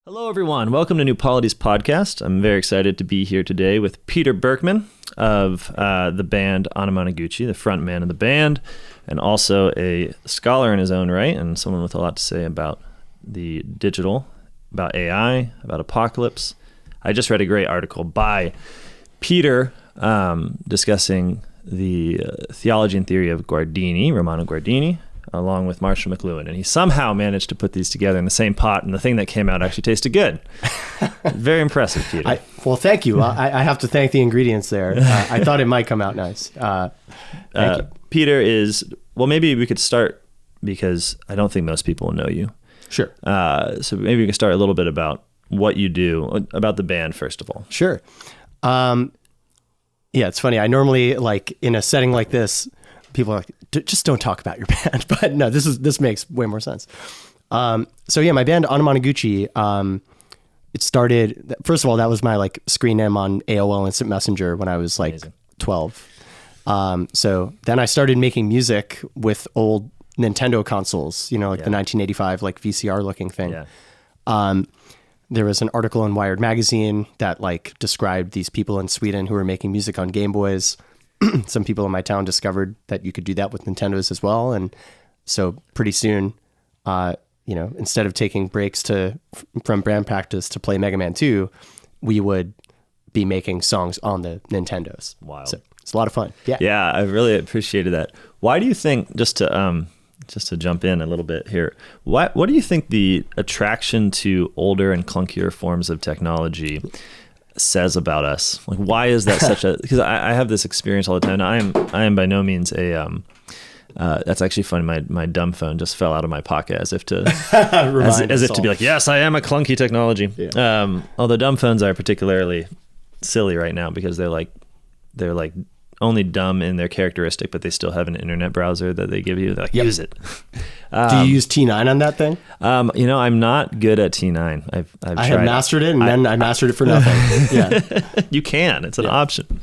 Hello, everyone. Welcome to New Polity's podcast. I'm very excited to be here today with Peter Berkman of the band Anamanaguchi, the front man of the band, and also a scholar in his own right and someone with a lot to say about the digital, about AI, about apocalypse. I just read a great article by Peter discussing the theology and theory of Guardini, Romano Guardini, along with Marc and McLuhan, and he somehow managed to put these together in the same pot, and the thing that came out actually tasted good. Very impressive, Peter. Well, thank you. I have to thank the ingredients there. I thought it might come out nice. Thank you. Peter is, well, maybe we could start, because I don't think most people know you. Sure. So maybe we can start a little bit about what you do, about the band, first of all. Sure. Yeah, it's funny. I normally, like, in a setting like this, people are like, just don't talk about your band. But no, this makes way more sense. So yeah, my band Anamanaguchi, it started, first of all, that was my like screen name on AOL Instant Messenger when I was like Amazing. 12. So then I started making music with old Nintendo consoles, you know, like the 1985 like VCR looking thing. Yeah. There was an article in Wired magazine that like described these people in Sweden who were making music on Game Boys. Some people in my town discovered that you could do that with Nintendos as well. And so pretty soon, you know, instead of taking breaks from band practice to play Mega Man 2, we would be making songs on the Nintendos. Wild. So it's a lot of fun. Yeah. Yeah, I really appreciated that. Why do you think, just to jump in a little bit here, what do you think the attraction to older and clunkier forms of technology says about us? Like, why is that such a, because I have this experience all the time. I am by no means a that's actually funny, my dumb phone just fell out of my pocket as if to as if to be like, yes, I am a clunky technology. Yeah. Although dumb phones are particularly silly right now because they're like only dumb in their characteristic, but they still have an internet browser that they give you. They're like, use it. Do you use T9 on that thing? You know, I'm not good at T9. I have mastered it, and then I mastered it for nothing. Yeah, you can. It's an option.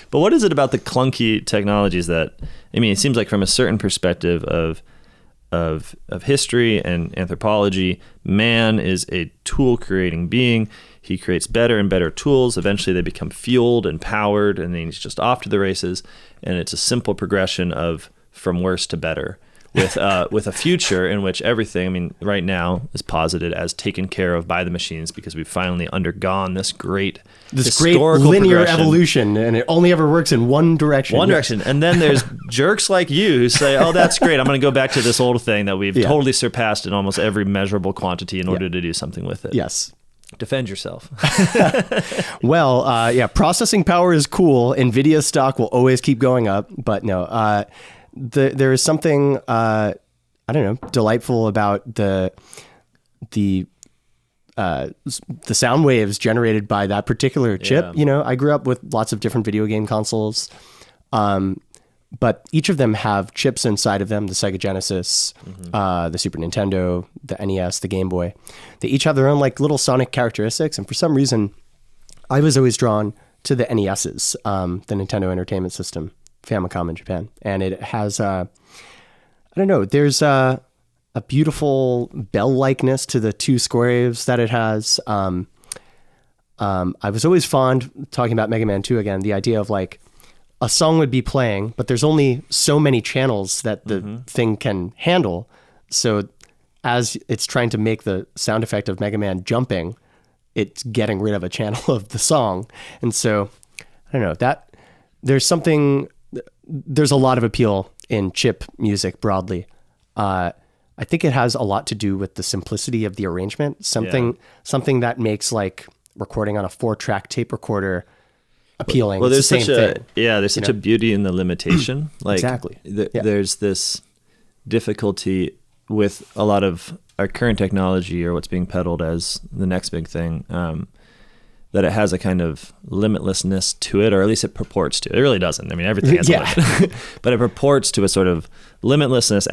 But what is it about the clunky technologies that, I mean, it seems like from a certain perspective of history and anthropology, man is a tool creating being. He creates better and better tools. Eventually they become fueled and powered, and then he's just off to the races. And it's a simple progression of from worse to better with a future in which everything, I mean, right now is posited as taken care of by the machines because we've finally undergone this great linear evolution, and it only ever works in one direction. And then there's jerks like you who say, oh, that's great. I'm going to go back to this old thing that we've totally surpassed in almost every measurable quantity in order to do something with it. Yes. Defend yourself. Well, processing power is cool. NVIDIA stock will always keep going up, but no, there is something, I don't know, delightful about the sound waves generated by that particular chip. Yeah. You know, I grew up with lots of different video game consoles, but each of them have chips inside of them, the Sega Genesis, the Super Nintendo, the NES, the Game Boy. They each have their own like little sonic characteristics. And for some reason, I was always drawn to the NES's, the Nintendo Entertainment System, Famicom in Japan. And it has, I don't know, there's a beautiful bell-likeness to the two square waves that it has. I was always fond, talking about Mega Man 2 again, the idea of like, a song would be playing, but there's only so many channels that the thing can handle. So as it's trying to make the sound effect of Mega Man jumping, it's getting rid of a channel of the song. And so, I don't know, that there's a lot of appeal in chip music broadly. I think it has a lot to do with the simplicity of the arrangement. Something that makes like recording on a 4-track tape recorder appealing. Well, there's such a beauty in the limitation. Like exactly. There's this difficulty with a lot of our current technology, or what's being peddled as the next big thing, that it has a kind of limitlessness to it, or at least it purports to. It really doesn't. I mean, everything has a limit, but it purports to a sort of limitlessness.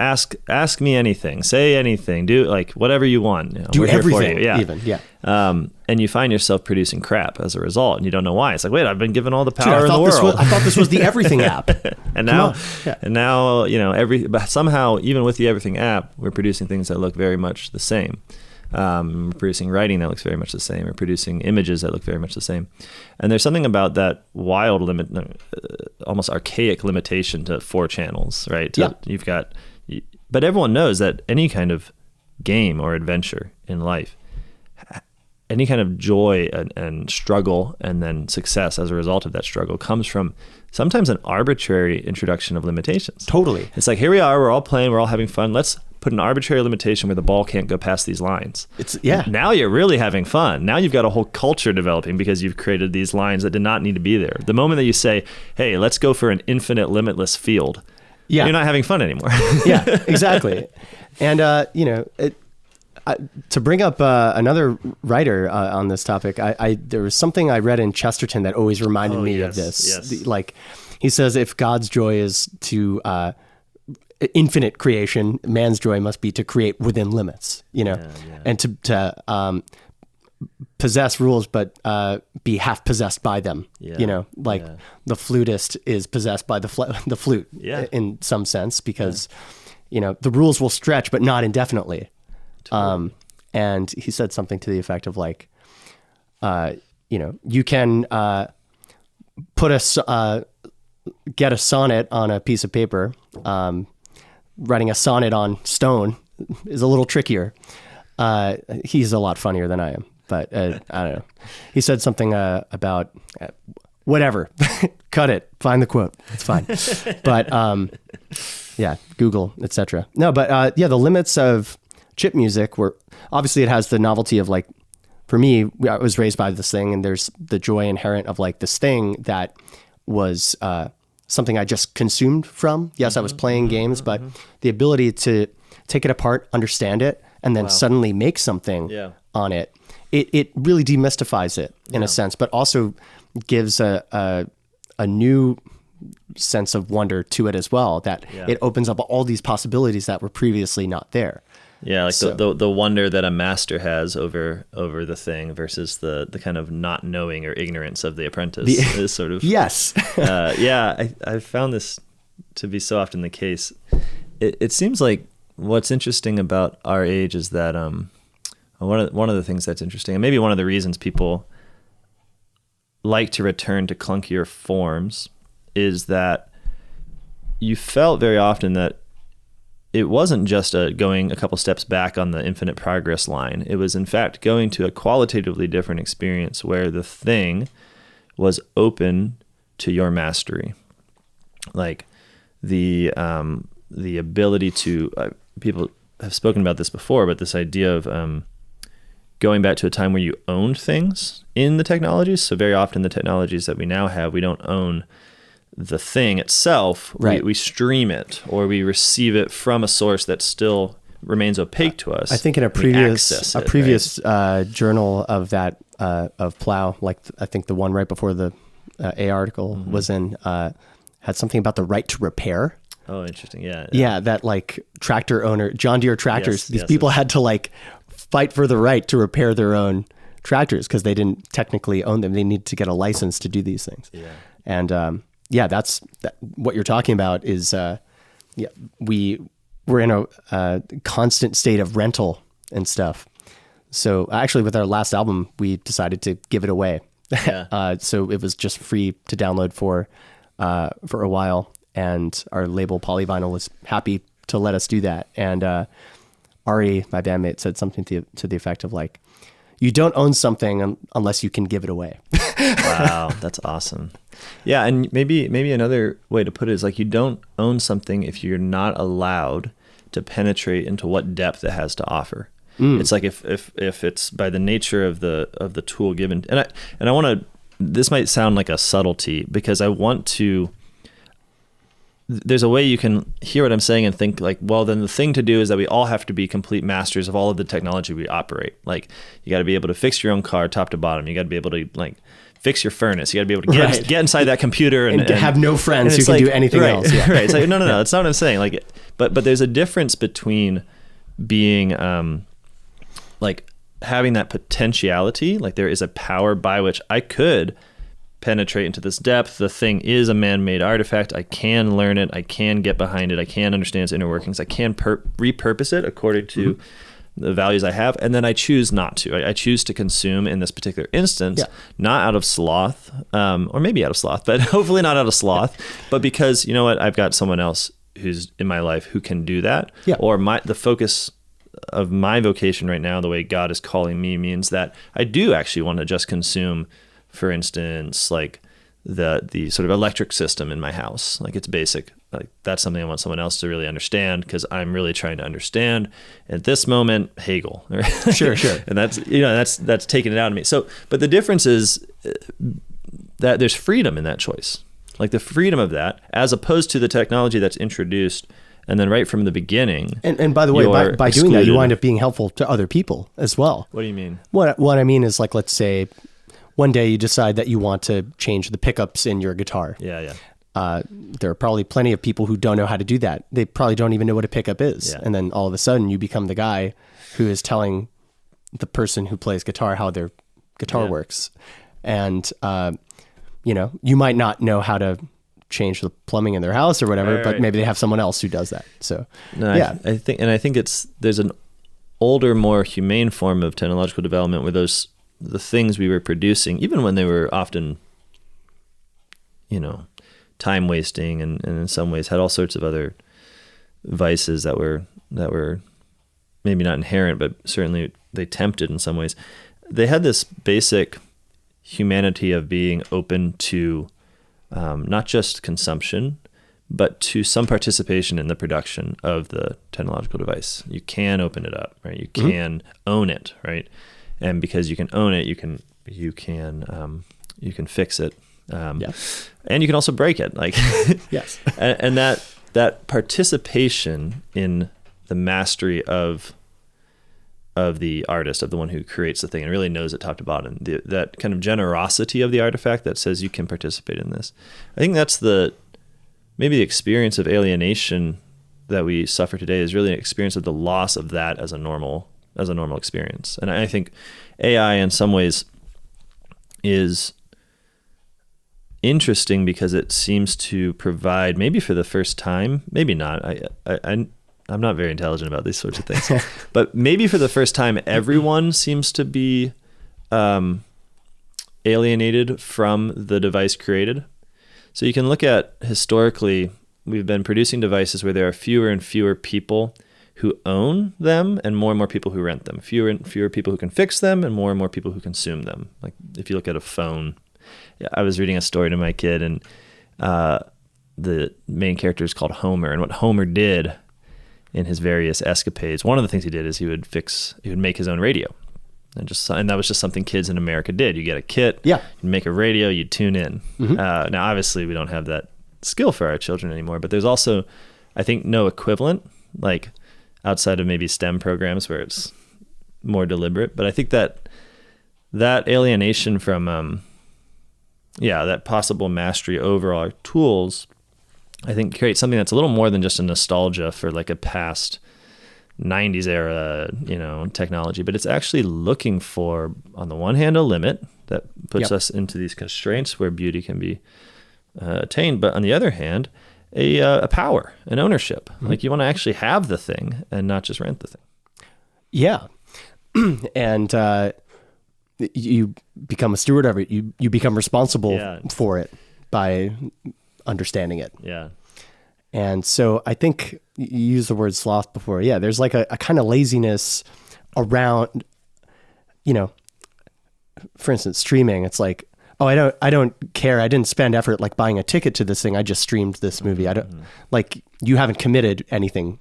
Ask me anything, say anything, do like whatever you want. You know, do we're everything, here for you. And you find yourself producing crap as a result, and you don't know why. It's like, wait, I've been given all the power in the world. I thought this was the Everything app. and now, you know, somehow, even with the Everything app, we're producing things that look very much the same. We're producing writing that looks very much the same. We're producing images that look very much the same. And there's something about that wild almost archaic limitation to 4 channels, right? You've got, but everyone knows that any kind of game or adventure in life, any kind of joy and struggle and then success as a result of that struggle comes from sometimes an arbitrary introduction of limitations. Totally. It's like, here we are, we're all playing, we're all having fun. Let's put an arbitrary limitation where the ball can't go past these lines. Now you're really having fun. Now you've got a whole culture developing because you've created these lines that did not need to be there. The moment that you say, hey, let's go for an infinite limitless field, you're not having fun anymore. Yeah, exactly. And, to bring up another writer on this topic, there was something I read in Chesterton that always reminded me of this. Yes. Like, he says, if God's joy is to infinite creation, man's joy must be to create within limits. And to possess rules, but be half possessed by them. The flutist is possessed by the flute in some sense, because the rules will stretch, but not indefinitely. And he said something to the effect of like, you can get a sonnet on a piece of paper. Writing a sonnet on stone is a little trickier. He's a lot funnier than I am, but I don't know. He said something about whatever. Cut it. Find the quote. It's fine. But Google, etc. No, but the limits of chip music were obviously, it has the novelty of like, for me, I was raised by this thing, and there's the joy inherent of like this thing that was something I just consumed from. Yes, I was playing games, but the ability to take it apart, understand it, and then suddenly make something on it, it really demystifies it in a sense, but also gives a new sense of wonder to it as well, that it opens up all these possibilities that were previously not there. Yeah, like the wonder that a master has over the thing versus the kind of not knowing or ignorance of the apprentice is sort of... Yes. I found this to be so often the case. It seems like what's interesting about our age is that one of the things that's interesting, and maybe one of the reasons people like to return to clunkier forms, is that you felt very often that it wasn't just going a couple steps back on the infinite progress line. It was, in fact, going to a qualitatively different experience where the thing was open to your mastery. Like the ability to, people have spoken about this before, but this idea of going back to a time where you owned things in the technologies. So very often the technologies that we now have, we don't own the thing itself. Right. We stream it, or we receive it from a source that still remains opaque to us. I think in a previous journal of that of Plow, like I think the one right before the A article was in, had something about the right to repair. Oh, interesting. Yeah. Yeah, that like tractor owner, John Deere tractors, these people had to like fight for the right to repair their own tractors because they didn't technically own them. They needed to get a license to do these things. Yeah. And that's what you're talking about is, we're in a constant state of rental and stuff. So actually with our last album, we decided to give it away. Yeah. So it was just free to download for a while, and our label Polyvinyl was happy to let us do that. And Ari, my bandmate, said something to the effect of like, you don't own something unless you can give it away. Wow, that's awesome. Yeah, and maybe another way to put it is like, you don't own something if you're not allowed to penetrate into what depth it has to offer. It's like if it's by the nature of the tool given, and I want to. This might sound like a subtlety because I want to. There's a way you can hear what I'm saying and think like, well, then the thing to do is that we all have to be complete masters of all of the technology we operate. Like, you got to be able to fix your own car top to bottom. You got to be able to like fix your furnace. You got to be able to get inside that computer and have no friends who can do anything else. Yeah. Right. It's like, no. That's not what I'm saying. Like, but there's a difference between being like having that potentiality. Like, there is a power by which I could penetrate into this depth. The thing is a man-made artifact. I can learn it. I can get behind it. I can understand its inner workings. I can repurpose it according to the values I have, and then I choose not to. I choose to consume in this particular instance, not out of sloth, or maybe out of sloth, but hopefully not out of sloth, but because, you know what, I've got someone else who's in my life who can do that, or the focus of my vocation right now, the way God is calling me, means that I do actually want to just consume, for instance, like the sort of electric system in my house. Like it's basic. Like that's something I want someone else to really understand, because I'm really trying to understand at this moment Hegel. Sure. And that's taking it out of me. So, but the difference is that there's freedom in that choice. Like the freedom of that, as opposed to the technology that's introduced, and then right from the beginning. And by the way, by doing that, you wind up being helpful to other people as well. What do you mean? What I mean is, like, let's say one day you decide that you want to change the pickups in your guitar. Yeah. There are probably plenty of people who don't know how to do that. They probably don't even know what a pickup is. Yeah. And then all of a sudden you become the guy who is telling the person who plays guitar how their guitar works. And, you might not know how to change the plumbing in their house or whatever, but maybe they have someone else who does that. So, I think there's an older, more humane form of technological development where the things we were producing, even when they were often, time wasting, and in some ways had all sorts of other vices that were maybe not inherent, but certainly they tempted in some ways. They had this basic humanity of being open to not just consumption, but to some participation in the production of the technological device. You can open it up, right? You can own it, right? And because you can own it, you can fix it, and you can also break it, like yes. and that participation in the mastery of the artist, of the one who creates the thing and really knows it top to bottom, that kind of generosity of the artifact that says you can participate in this. I think that's maybe the experience of alienation that we suffer today is really an experience of the loss of that as a normal experience. And I think AI in some ways is interesting because it seems to provide, maybe for the first time, maybe not. I'm not very intelligent about these sorts of things, but maybe for the first time, everyone seems to be alienated from the device created. So you can look at, historically, we've been producing devices where there are fewer and fewer people who own them and more people who rent them. Fewer and fewer people who can fix them and more people who consume them. Like if you look at a phone, I was reading a story to my kid, and the main character is called Homer, and what Homer did in his various escapades, one of the things he did is he would make his own radio, and that was just something kids in America did. You get a kit, you make a radio, you tune in. Now, obviously, we don't have that skill for our children anymore, but there's also, I think, no equivalent, like outside of maybe STEM programs where it's more deliberate. But I think that alienation from, that possible mastery over our tools, I think creates something that's a little more than just a nostalgia for like a past 90s era, technology, but it's actually looking for, on the one hand, a limit that puts us into these constraints where beauty can be attained, but on the other hand, a power, an ownership. Like you want to actually have the thing and not just rent the thing. Yeah. And you become a steward of it. You become responsible for it by understanding it. Yeah. And so I think you used the word sloth before. Yeah, there's like a kind of laziness around, for instance, streaming. It's like, oh, I don't care. I didn't spend effort like buying a ticket to this thing. I just streamed this movie. I don't like, you haven't committed anything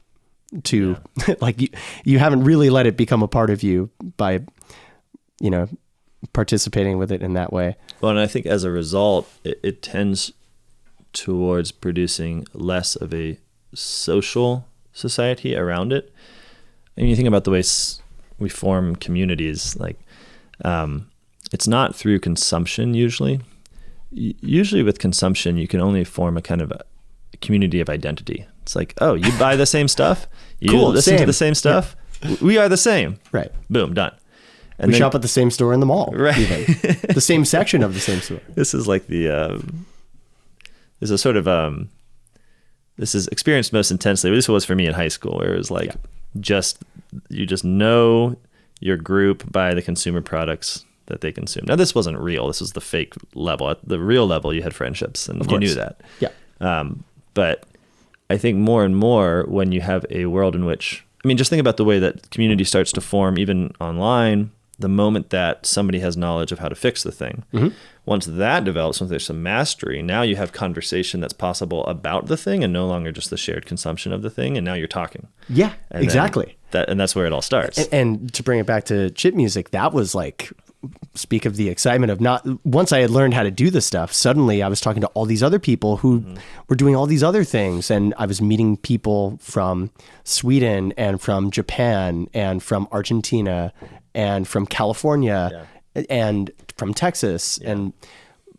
to like you haven't really let it become a part of you by, participating with it in that way. Well, and I think as a result, it tends towards producing less of a social society around it. And you think about the way we form communities, like it's not through consumption usually. Usually with consumption, you can only form a kind of a community of identity. It's like, oh, you buy the same stuff, you listen to the same stuff, we are the same. Right. Boom, done. And we shop at the same store in the mall. Right. Even. The same section of the same store. This is like there's a sort of this is experienced most intensely. This was for me in high school, where it was like you just know your group by the consumer products that they consume. Now, this wasn't real. This was the fake level. At the real level, you had friendships, and you knew that. Yeah. But I think more and more when you have a world in which, I mean, just think about the way that community starts to form, even online, the moment that somebody has knowledge of how to fix the thing. Mm-hmm. Once that develops, once there's some mastery, now you have conversation that's possible about the thing and no longer just the shared consumption of the thing. And now you're talking. Yeah, And exactly. And that's where it all starts. And to bring it back to chip music, that was like, speak of the excitement of not, once I had learned how to do this stuff, suddenly I was talking to all these other people who were doing all these other things. And I was meeting people from Sweden and from Japan and from Argentina and from California and from Texas. Yeah. And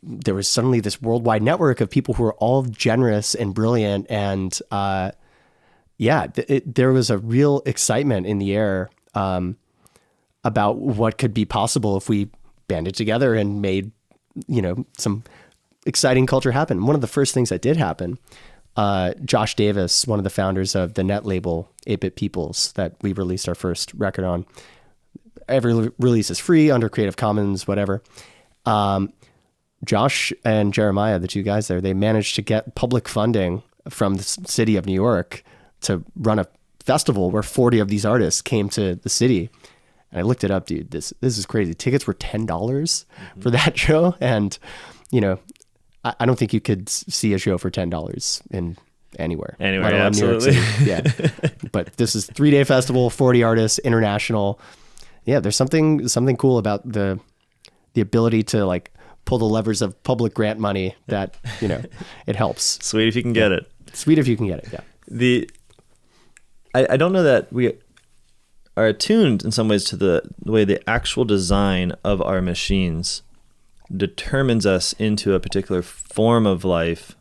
there was suddenly this worldwide network of people who were all generous and brilliant. And there was a real excitement in the air about what could be possible if we banded together and made, some exciting culture happen. One of the first things that did happen, Josh Davis, one of the founders of the net label 8-Bit Peoples that we released our first record on. Every release is free under Creative Commons, whatever. Josh and Jeremiah, the two guys there, they managed to get public funding from the city of New York to run a festival where 40 of these artists came to the city. And I looked it up, dude. This is crazy. Tickets were $10 for that show. And, I don't think you could see a show for $10 in anywhere. Anywhere, absolutely. Yeah. But this is 3-day festival, 40 artists, international. Yeah, there's something cool about the ability to like pull the levers of public grant money that, it helps. Sweet if you can get it. Sweet if you can get it, yeah. I don't know that we are attuned in some ways to the way the actual design of our machines determines us into a particular form of life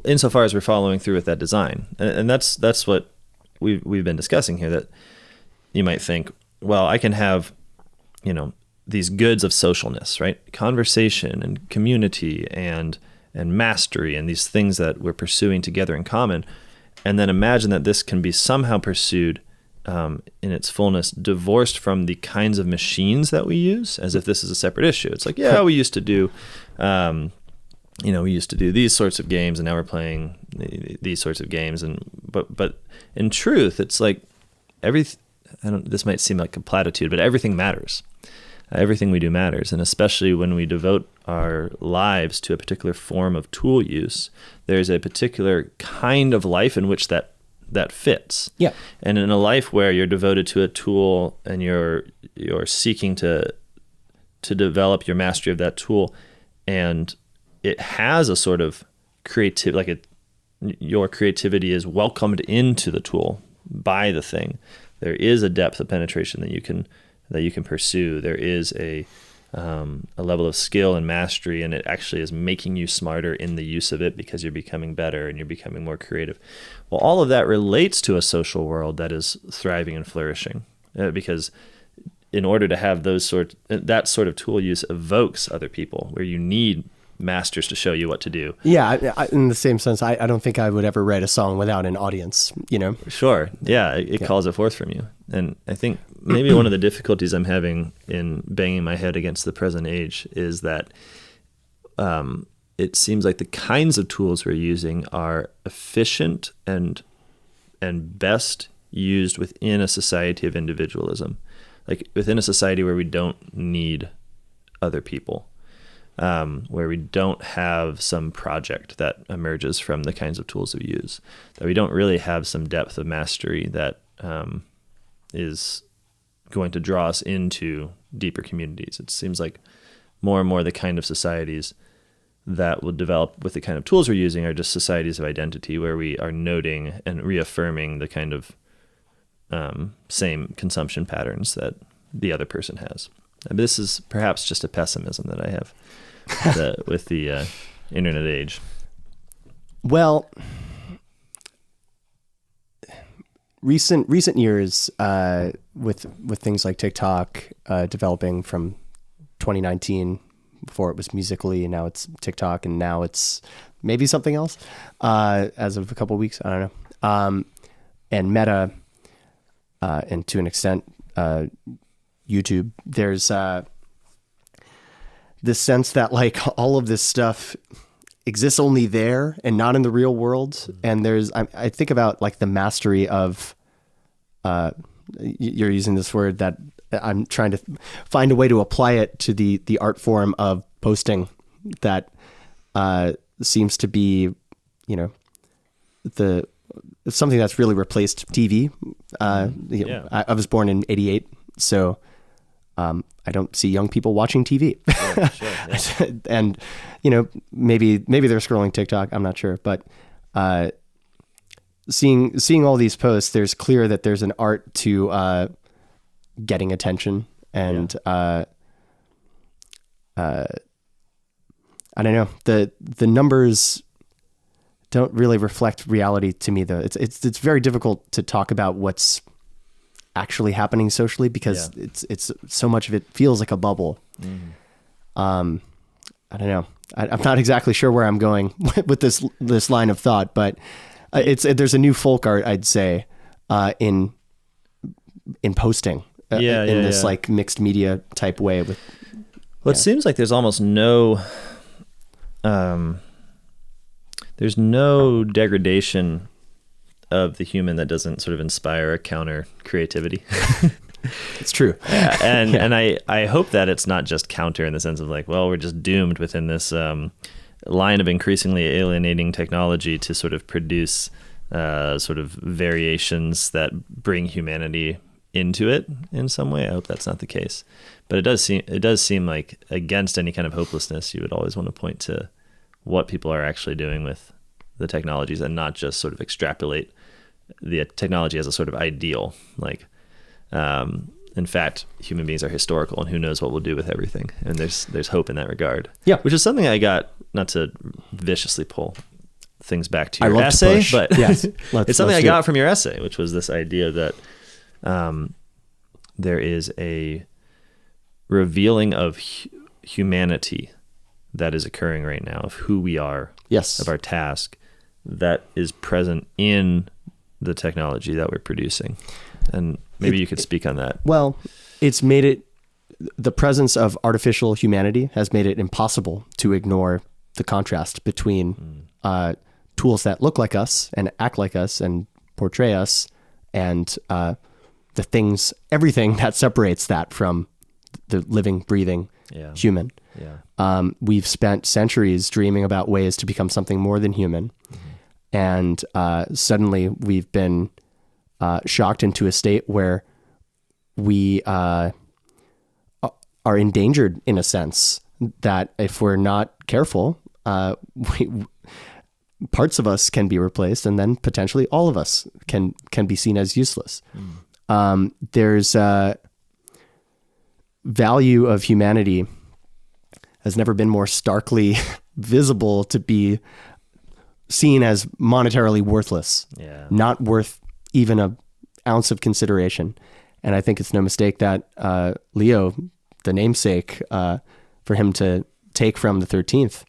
insofar as we're following through with that design. And that's what we've been discussing here, that you might think, well, I can have, these goods of socialness, right? Conversation and community and mastery and these things that we're pursuing together in common. And then imagine that this can be somehow pursued in its fullness, divorced from the kinds of machines that we use, as if this is a separate issue. It's like, we used to do, these sorts of games, and now we're playing these sorts of games. But in truth, it's like this might seem like a platitude, but everything matters. Everything we do matters. And especially when we devote our lives to a particular form of tool use, there's a particular kind of life in which that fits. Yeah. And in a life where you're devoted to a tool and you're seeking to develop your mastery of that tool, and it has a sort of your creativity is welcomed into the tool by the thing. There is a depth of penetration that you can pursue. There is a level of skill and mastery, and it actually is making you smarter in the use of it because you're becoming better and you're becoming more creative. Well, all of that relates to a social world that is thriving and flourishing, because in order to have that sort of tool use evokes other people, where you need masters to show you what to do. Yeah, in the same sense, I don't think I would ever write a song without an audience, Sure, yeah, it calls it forth from you. And I think maybe one of the difficulties I'm having in banging my head against the present age is that it seems like the kinds of tools we're using are efficient and best used within a society of individualism, like within a society where we don't need other people. Where we don't have some project that emerges from the kinds of tools we use, that we don't really have some depth of mastery that is going to draw us into deeper communities. It seems like more and more the kind of societies that will develop with the kind of tools we're using are just societies of identity, where we are noting and reaffirming the kind of same consumption patterns that the other person has. And this is perhaps just a pessimism that I have with the internet age. Well, recent years with things like TikTok developing from 2019, before it was Musical.ly, and now it's TikTok, and now it's maybe something else as of a couple of weeks. I don't know. And Meta, and to an extent, YouTube, there's this sense that like all of this stuff exists only there and not in the real world. And I think about like the mastery of, you're using this word that I'm trying to find a way to apply it to the art form of posting that seems to be, something that's really replaced TV. I was born in '88, so I don't see young people watching TV. Yeah, sure, yeah. And maybe they're scrolling TikTok. I'm not sure, but seeing all these posts, there's clear that there's an art to getting attention, and I don't know, the numbers don't really reflect reality to me, though. It's very difficult to talk about what's actually happening socially because it's so much of it feels like a bubble. I don't know. I'm not exactly sure where I'm going with this line of thought, but there's a new folk art, I'd say, in posting in this like mixed media type way. It seems like there's almost no there's no degradation of the human that doesn't sort of inspire a counter creativity. It's true. And I hope that it's not just counter in the sense of like, well, we're just doomed within this line of increasingly alienating technology to sort of produce sort of variations that bring humanity into it in some way. I hope that's not the case. But it does seem like against any kind of hopelessness, you would always want to point to what people are actually doing with the technologies and not just sort of extrapolate the technology as a sort of ideal. Like, in fact, human beings are historical and who knows what we'll do with everything. And there's hope in that regard. Yeah. Which is something I got, not to viciously pull things back to your essay, but yes, it's something I got from your essay, which was this idea that there is a revealing of humanity that is occurring right now, of who we are, of our task, that is present in the technology that we're producing. And maybe you could speak on that. Well, the presence of artificial humanity has made it impossible to ignore the contrast between tools that look like us and act like us and portray us and everything that separates that from the living, breathing human. Yeah. We've spent centuries dreaming about ways to become something more than human. And suddenly we've been shocked into a state where we are endangered in a sense that if we're not careful, parts of us can be replaced and then potentially all of us can be seen as useless. There's value of humanity has never been more starkly visible to be seen as monetarily worthless, not worth even an ounce of consideration. And I think it's no mistake that Leo, the namesake, for him to take from the 13th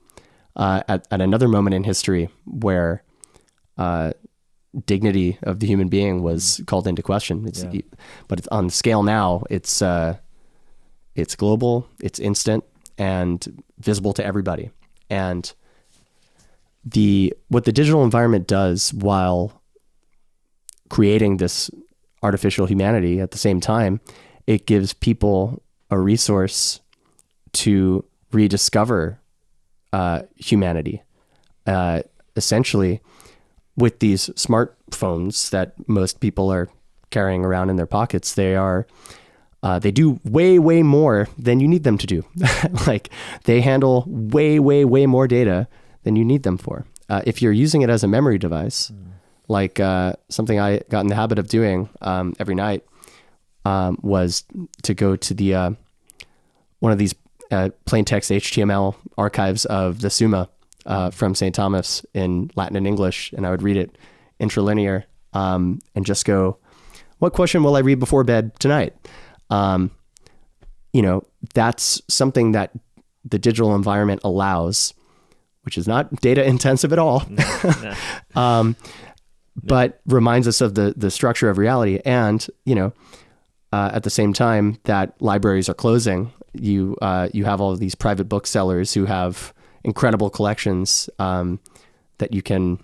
at another moment in history where dignity of the human being was called into question. But it's on the scale now, it's global, it's instant, and visible to everybody. And what the digital environment does while creating this artificial humanity at the same time, it gives people a resource to rediscover humanity. Essentially, with these smartphones that most people are carrying around in their pockets, they do way, way more than you need them to do. Like they handle way, way, way more data than you need them for. If you're using it as a memory device, like something I got in the habit of doing every night was to go to the one of these plain text HTML archives of the Summa from St. Thomas in Latin and English, and I would read it intralinear and just go, what question will I read before bed tonight? That's something that the digital environment allows, which is not data intensive at all. No. but reminds us of the structure of reality. And, at the same time that libraries are closing, you have all of these private booksellers who have incredible collections that you can,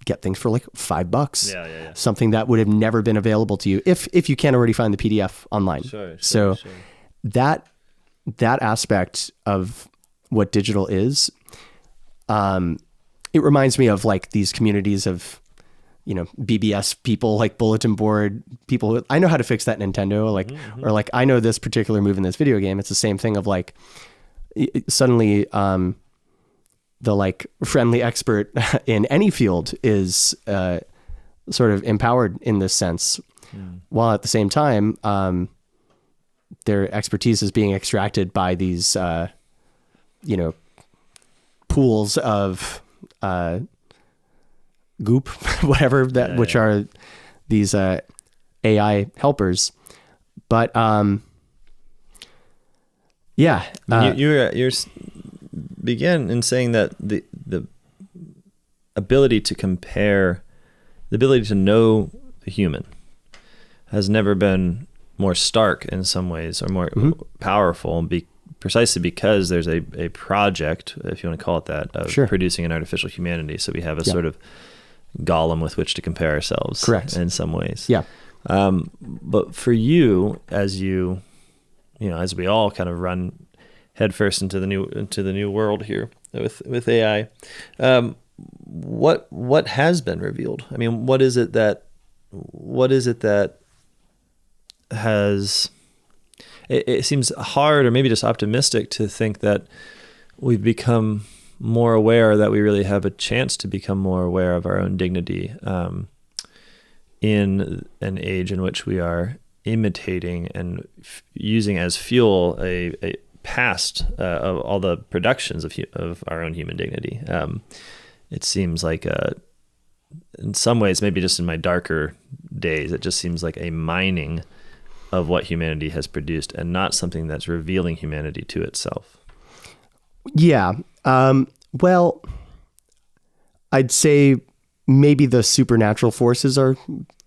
get things for like $5. Yeah. Something that would have never been available to you if you can't already find the PDF online. Sure. That aspect of what digital is, it reminds me of like these communities of, BBS people, like bulletin board people. I know how to fix that Nintendo, like, or like, I know this particular move in this video game. It's the same thing of like, suddenly, the like friendly expert in any field is, sort of empowered in this sense, while at the same time, their expertise is being extracted by these, pools of, goop, whatever that, which are these AI helpers. But you're began in saying that the ability to compare, the ability to know the human, has never been more stark in some ways, or more powerful, precisely because there's a project, if you want to call it that, of producing an artificial humanity. So we have a sort of golem with which to compare ourselves. Correct. In some ways. Yeah. But for you, as as we all kind of run headfirst into the new world here with AI, what has been revealed? I mean, what is it that has? It seems hard, or maybe just optimistic, to think that we've become more aware, that we really have a chance to become more aware of our own dignity in an age in which we are imitating and using as fuel a past of all the productions of our own human dignity. It seems like, in some ways, maybe just in my darker days, it just seems like a mining of what humanity has produced, and not something that's revealing humanity to itself. Yeah. Well, I'd say maybe the supernatural forces are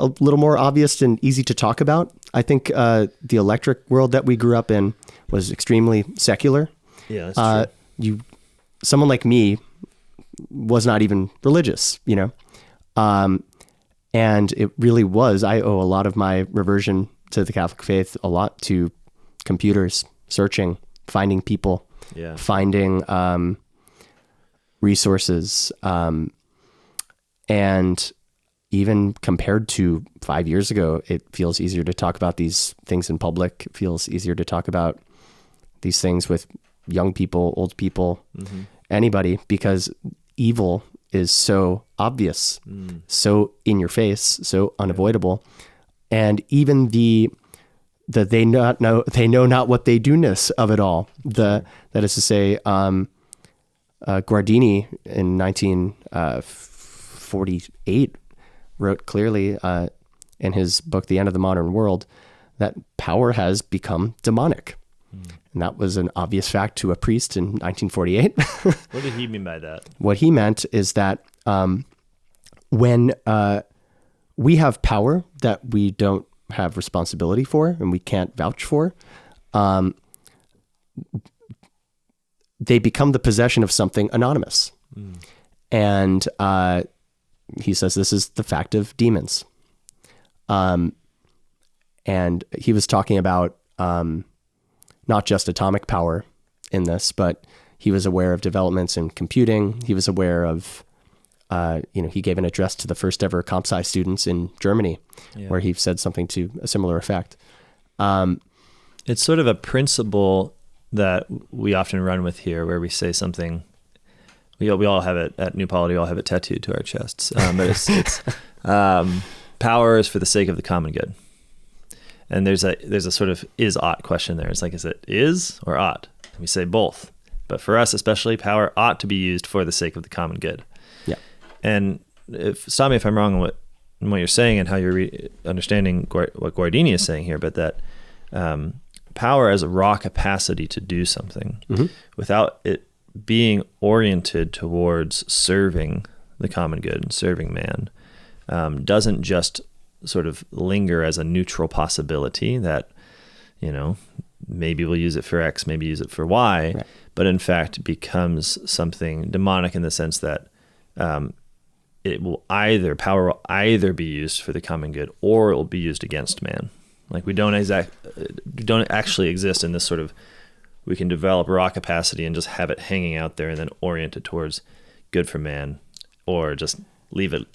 a little more obvious and easy to talk about. I think the electric world that we grew up in was extremely secular. Yeah, that's true. Someone like me was not even religious, and it really was. I owe a lot of my reversion to the Catholic faith a lot to computers, searching, finding people, finding resources, and even compared to 5 years ago, it feels easier to talk about these things in public. It feels easier to talk about these things with young people, old people, anybody, because evil is so obvious, so in your face, so unavoidable. And even they know not what they do-ness of it all. That is to say, Guardini in 1948 wrote clearly in his book, The End of the Modern World, that power has become demonic. And that was an obvious fact to a priest in 1948. What did he mean by that? What he meant is that when we have power that we don't have responsibility for and we can't vouch for, they become the possession of something anonymous. And he says this is the fact of demons. And he was talking about not just atomic power in this, but he was aware of developments in computing. He was aware of, he gave an address to the first ever comp sci students in Germany, where he said something to a similar effect. It's sort of a principle that we often run with here, where we say something. We all have it at New Polity. We all have it tattooed to our chests. But it's power is for the sake of the common good. And there's a sort of is ought question there. It's like, is it is or ought? And we say both. But for us, especially, power ought to be used for the sake of the common good. Yeah. And stop me if I'm wrong in what you're saying and how you're understanding what Guardini is saying here, but that power has a raw capacity to do something without it being oriented towards serving the common good and serving man. doesn't just sort of linger as a neutral possibility that, maybe we'll use it for X, maybe use it for Y, right, but in fact becomes something demonic in the sense that power will either be used for the common good or it will be used against man. Like we don't actually exist in this sort of, we can develop raw capacity and just have it hanging out there and then orient it towards good for man or just leave it.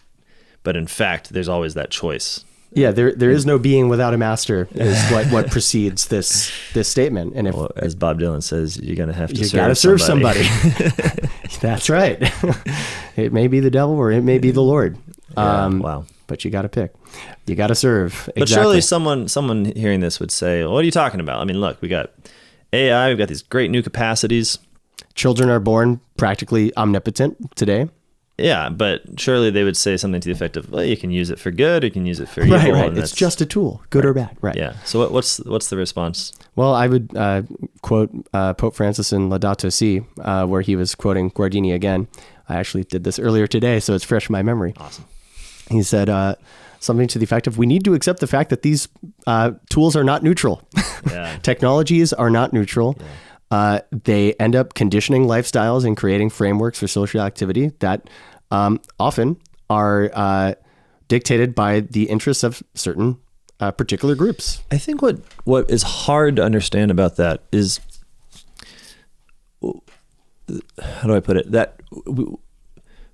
But in fact, there's always that choice. Yeah, there is no being without a master is what precedes this statement. And well, as Bob Dylan says, you're going to have to serve somebody. That's right. It may be the devil or it may be the Lord. Wow. But you got to pick. You got to serve. But surely someone hearing this would say, well, what are you talking about? I mean, look, we got AI, we've got these great new capacities. Children are born practically omnipotent today. Yeah, but surely they would say something to the effect of, well, you can use it for good, you can use it for evil. Right. It's just a tool, good or bad. Right. Yeah. So what's the response? Well, I would quote Pope Francis in Laudato Si, where he was quoting Guardini again. I actually did this earlier today, so it's fresh in my memory. Awesome. He said something to the effect of, we need to accept the fact that these tools are not neutral. Yeah. Technologies are not neutral. Yeah. They end up conditioning lifestyles and creating frameworks for social activity that often are dictated by the interests of certain particular groups. I think what is hard to understand about that is, how do I put it? That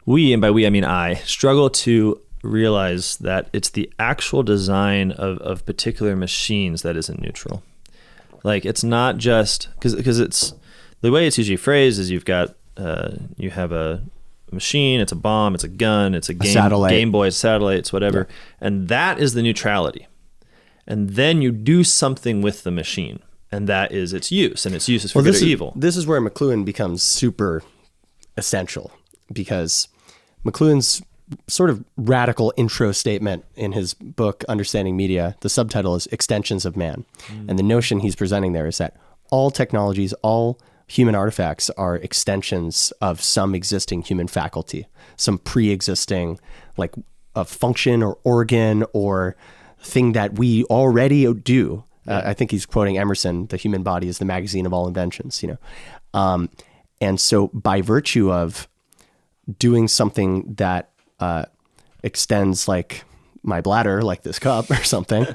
we, and by we I mean I, struggle to realize that it's the actual design of particular machines that isn't neutral. Like it's not just because it's the way it's usually phrased is you have a machine, it's a bomb, it's a gun, it's a Game Boy, satellites, whatever, and that is the neutrality. And then you do something with the machine, and that is its use, and its use is for good or evil. This is where McLuhan becomes super essential, because McLuhan's sort of radical intro statement in his book, Understanding Media, the subtitle is Extensions of Man. And the notion he's presenting there is that all technologies, all human artifacts are extensions of some existing human faculty, some pre-existing like a function or organ or thing that we already do. I think he's quoting Emerson, the human body is the magazine of all inventions, and so by virtue of doing something that extends like my bladder, like this cup or something,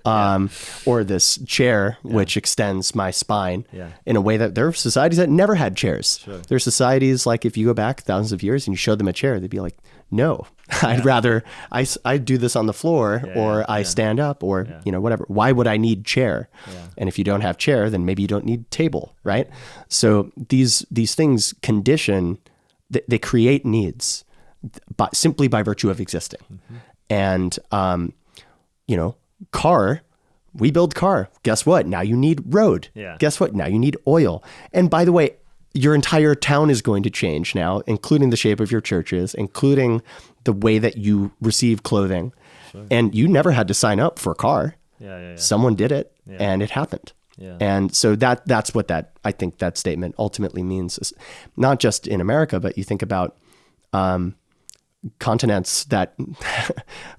or this chair, which extends my spine in a way that there are societies that never had chairs. Sure. There are societies like if you go back thousands of years and you showed them a chair, they'd be like, no, I'd rather I do this on the floor or I stand up or, whatever. Why would I need chair? Yeah. And if you don't have chair, then maybe you don't need table, right? So these things condition, they create needs simply by virtue of existing. Mm-hmm. And, car, we build car. Guess what? Now you need road. Yeah. Guess what? Now you need oil. And by the way, your entire town is going to change now, including the shape of your churches, including the way that you receive clothing. Sure. And you never had to sign up for a car. Yeah. Someone did it and it happened. Yeah. And so that's what I think that statement ultimately means, not just in America, but you think about, continents that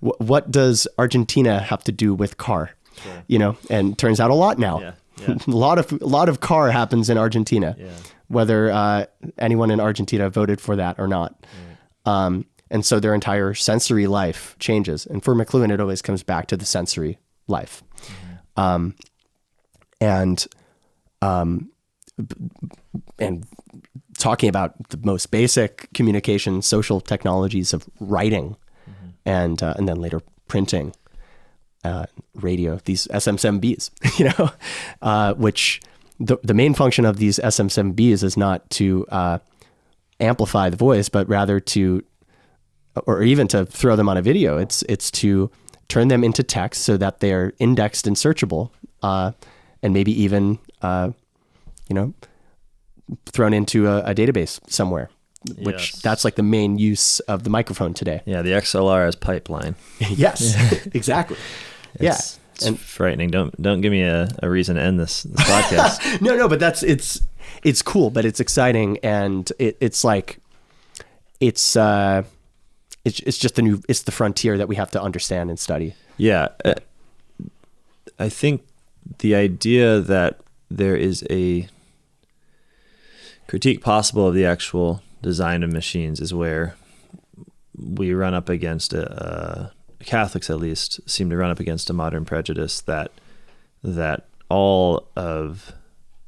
what does Argentina have to do with car? Sure. And turns out a lot now. Yeah. a lot of car happens in Argentina, whether anyone in Argentina voted for that or not. Right. And so their entire sensory life changes. And for McLuhan, it always comes back to the sensory life. Mm-hmm. And talking about the most basic communication, social technologies of writing, and then later printing, radio, these SM7Bs, which the main function of these SM7Bs is not to amplify the voice, but rather or even to throw them on a video. It's to turn them into text so that they're indexed and searchable, and maybe even, thrown into a database somewhere, which that's like the main use of the microphone today. Yeah, the XLR as pipeline. Yes, exactly. It's frightening. Don't give me a reason to end this podcast. No, but it's cool, but it's exciting, and it's it's just it's the frontier that we have to understand and study. Yeah. I think the idea that there is a critique possible of the actual design of machines is where we run up against Catholics at least seem to run up against a modern prejudice that all of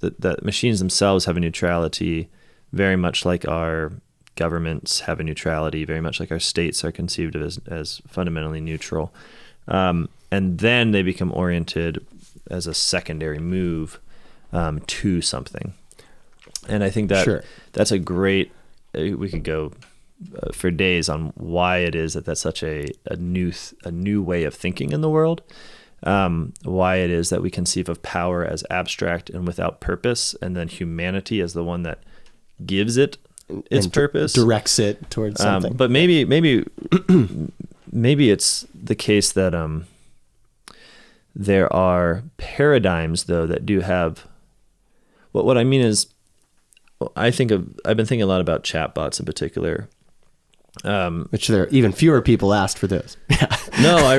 that machines themselves have a neutrality, very much like our governments have a neutrality, very much like our states are conceived of as fundamentally neutral. And then they become oriented as a secondary move to something. And I think that that's a great, we could go for days on why it is that that's such a new way of thinking in the world. Why it is that we conceive of power as abstract and without purpose, and then humanity as the one that gives it its purpose, directs it towards something. But maybe it's the case that there are paradigms though that do have. What I mean is, I've been thinking a lot about chatbots in particular. Which there are even fewer people asked for those. No, I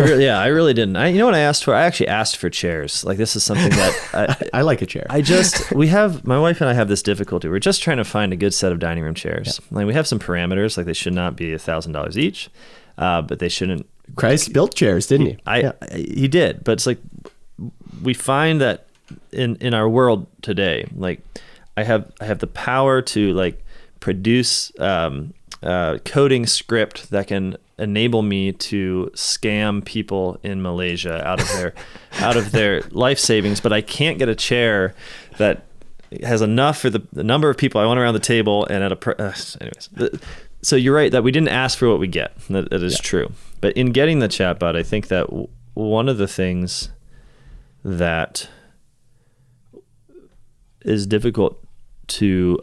really didn't. You know what I asked for? I actually asked for chairs. Like, this is something that I like a chair. My wife and I have this difficulty. We're just trying to find a good set of dining room chairs. Yeah. Like, we have some parameters, like they should not be $1,000 each, but they shouldn't. Christ built chairs, didn't he? He did, but it's like, we find that in our world today, like I have the power to like produce coding script that can enable me to scam people in Malaysia out of their life savings, but I can't get a chair that has enough for the number of people I want around the table and at anyways. So you're right that we didn't ask for what we get. That is true. But in getting the chatbot, I think that one of the things that is difficult to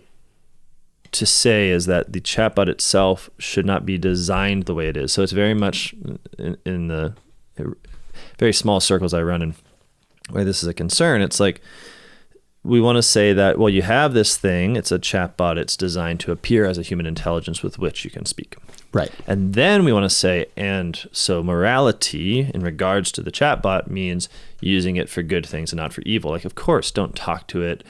say is that the chatbot itself should not be designed the way it is. So it's very much in the very small circles I run in where this is a concern. It's like, we want to say that, well, you have this thing, it's a chatbot, it's designed to appear as a human intelligence with which you can speak. Right. And then we want to say, and so morality in regards to the chatbot means using it for good things and not for evil. Like, of course, don't talk to it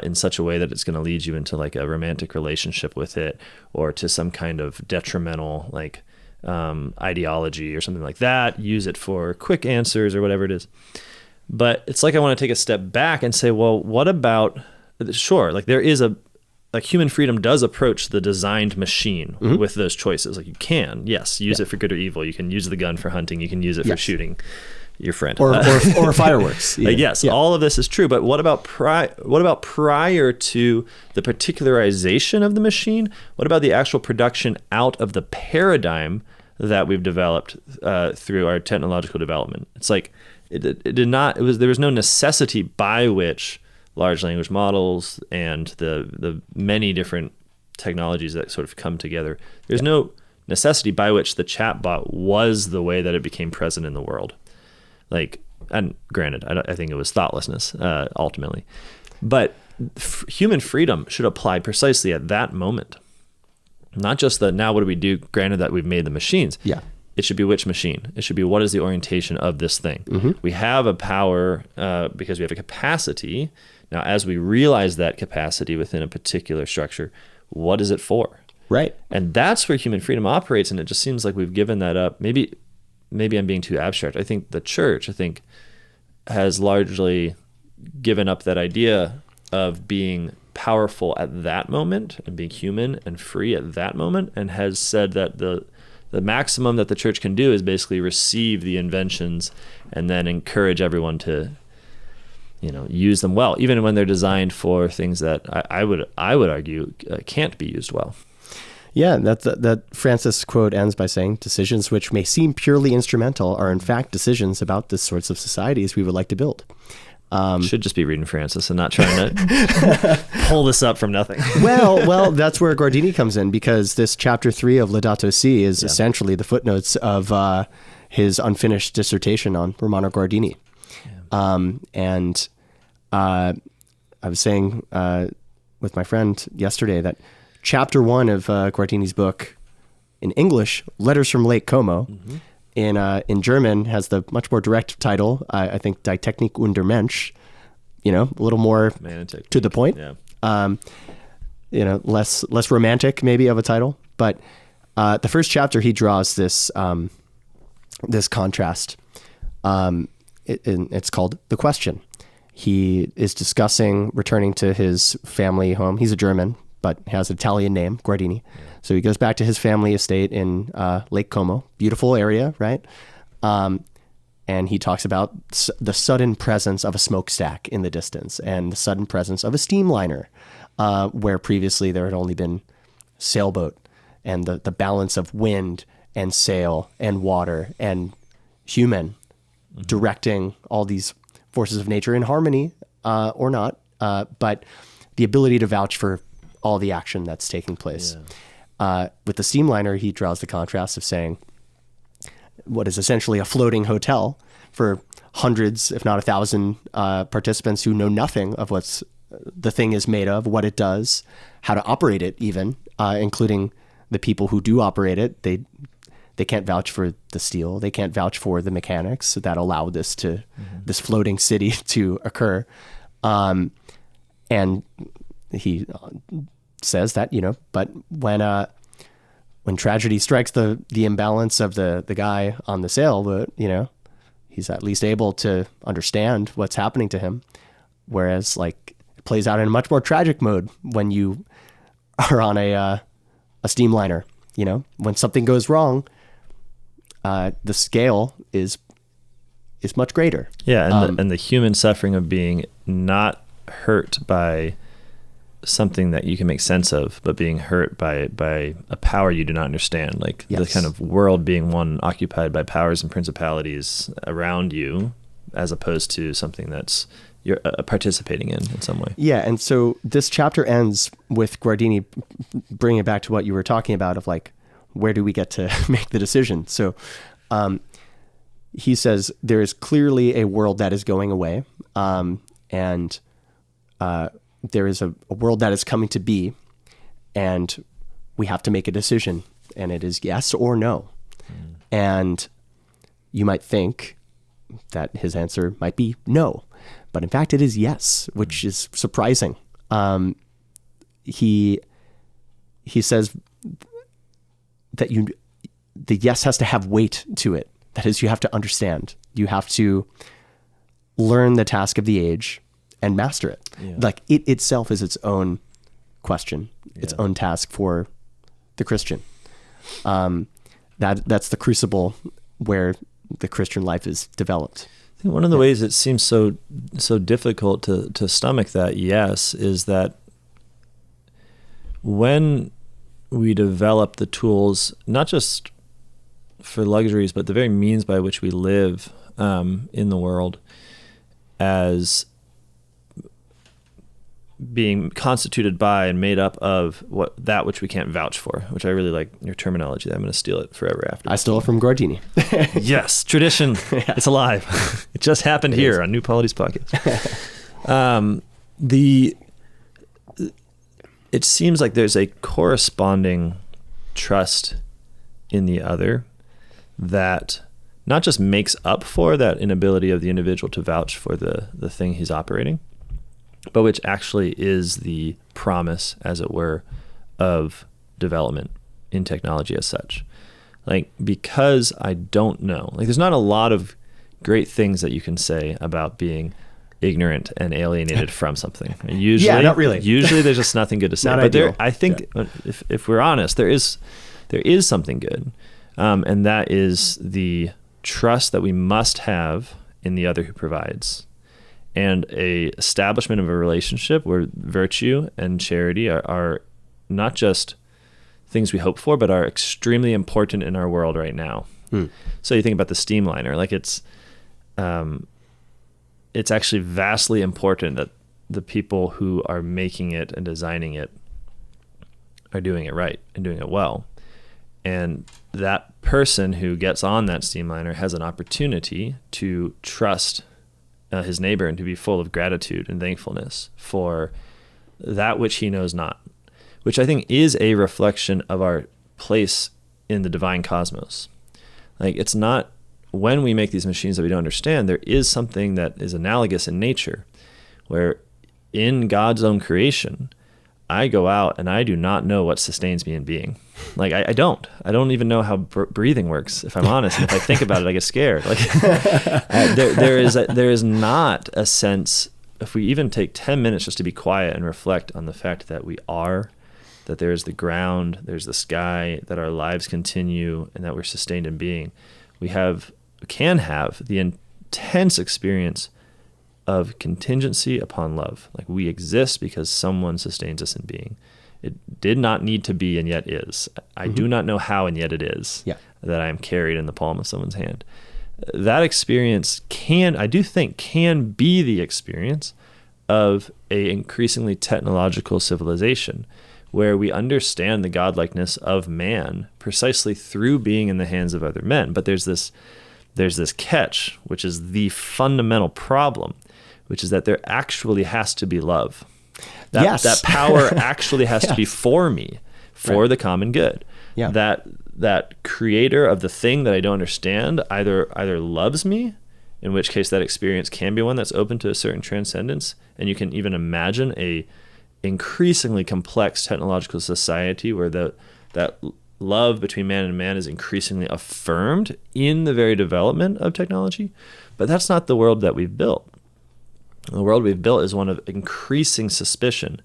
in such a way that it's going to lead you into like a romantic relationship with it, or to some kind of detrimental like ideology or something like that. Use it for quick answers or whatever it is. But it's like, I want to take a step back and say, well, what about, sure, like there is human freedom does approach the designed machine with those choices. Like, you can, yes, use it for good or evil. You can use the gun for hunting. You can use it for shooting your friend. Or fireworks. Yes, all of this is true. But what about prior to the particularization of the machine? What about the actual production out of the paradigm that we've developed through our technological development? It's like, there was no necessity by which large language models and the many different technologies that sort of come together, there's no necessity by which the chatbot was the way that it became present in the world. Like, and granted, I think it was thoughtlessness ultimately, but human freedom should apply precisely at that moment. Not just the, now what do we do, granted that we've made the machines. Yeah. It should be which machine. It should be, what is the orientation of this thing? We have a power because we have a capacity. Now, as we realize that capacity within a particular structure, what is it for? Right. And that's where human freedom operates. And it just seems like we've given that up. Maybe I'm being too abstract. I think the church, has largely given up that idea of being powerful at that moment and being human and free at that moment, and has said that the maximum that the church can do is basically receive the inventions and then encourage everyone to, use them well, even when they're designed for things that I would argue can't be used well. Yeah, that Francis quote ends by saying, "Decisions which may seem purely instrumental are in fact decisions about the sorts of societies we would like to build." Should just be reading Francis and not trying to pull this up from nothing. well, that's where Guardini comes in, because this chapter 3 of Laudato Si is essentially the footnotes of his unfinished dissertation on Romano Guardini. And I was saying with my friend yesterday that chapter 1 of Guardini's book in English, Letters from Lake Como. In German has the much more direct title, I think Die Technik und der Mensch, a little more to the point. Yeah. Less romantic maybe of a title. But the first chapter, he draws this contrast. It's called The Question. He is discussing returning to his family home. He's a German, but has an Italian name, Guardini. Yeah. So he goes back to his family estate in Lake Como, beautiful area, right? And he talks about the sudden presence of a smokestack in the distance and the sudden presence of a steamliner, where previously there had only been sailboat, and the balance of wind and sail and water and human directing all these forces of nature in harmony or not, but the ability to vouch for all the action that's taking place. Yeah. With the steamliner, he draws the contrast of saying what is essentially a floating hotel for hundreds, if not 1,000 participants who know nothing of what's the thing is made of, what it does, how to operate it even, including the people who do operate it. They can't vouch for the steel. They can't vouch for the mechanics that allow this floating city to occur. And he says that, but when tragedy strikes the imbalance of the guy on the sailboat, he's at least able to understand what's happening to him. Whereas it plays out in a much more tragic mode when you are on a steamliner. When something goes wrong, the scale is much greater. Yeah, and the human suffering of being not hurt by something that you can make sense of, but being hurt by a power you do not understand, the kind of world being one occupied by powers and principalities around you, as opposed to something that's you're participating in some way. Yeah, and so this chapter ends with Guardini bringing it back to what you were talking about of where do we get to make the decision? So he says there is clearly a world that is going away, and there is a world that is coming to be, and we have to make a decision, and it is yes or no. And you might think that his answer might be no, but in fact it is yes, which is surprising. He says that the yes has to have weight to it. That is, you have to understand. You have to learn the task of the age and master it. Yeah. It itself is its own question, its own task for the Christian. That's the crucible where the Christian life is developed. I think one of the ways it seems so difficult to stomach that yes is that when we develop the tools, not just for luxuries, but the very means by which we live in the world as being constituted by and made up of that which we can't vouch for, which I really like your terminology. I'm going to steal it forever after. I stole it from Guardini. Yes, tradition. Yeah. It's alive. It just happened here on New Polity's podcast. It seems like there's a corresponding trust in the other that not just makes up for that inability of the individual to vouch for the thing he's operating, but which actually is the promise, as it were, of development in technology as such. Because I don't know, there's not a lot of great things that you can say about being ignorant and alienated from something. And usually, not really. Usually there's just nothing good to say. Not but ideal. I think if we're honest, there is something good. And that is the trust that we must have in the other who provides, and a establishment of a relationship where virtue and charity are not just things we hope for, but are extremely important in our world right now. So you think about the steamliner, it's actually vastly important that the people who are making it and designing it are doing it right and doing it well. And that person who gets on that steamliner has an opportunity to trust his neighbor and to be full of gratitude and thankfulness for that which he knows not, which I think is a reflection of our place in the divine cosmos. Like, it's not when we make these machines that we don't understand. There is something that is analogous in nature, where in God's own creation, I go out and I do not know what sustains me in being. Like, I don't even know how breathing works, if I'm honest. And if I think about it, I get scared. Like, there is not a sense, if we even take 10 minutes just to be quiet and reflect on the fact that we are, that there is the ground, there's the sky, that our lives continue, and that we're sustained in being, we can have the intense experience of contingency upon love. Like, we exist because someone sustains us in being. It did not need to be, and yet is. I do not know how, and yet it is, that I am carried in the palm of someone's hand. That experience I do think can be the experience of a increasingly technological civilization, where we understand the godlikeness of man precisely through being in the hands of other men. But there's this catch, which is the fundamental problem, which is that there actually has to be love. That power actually has to be for me, for the common good. Yeah. That creator of the thing that I don't understand either loves me, in which case that experience can be one that's open to a certain transcendence, and you can even imagine a increasingly complex technological society where that love between man and man is increasingly affirmed in the very development of technology. But that's not the world that we've built. The world we've built is one of increasing suspicion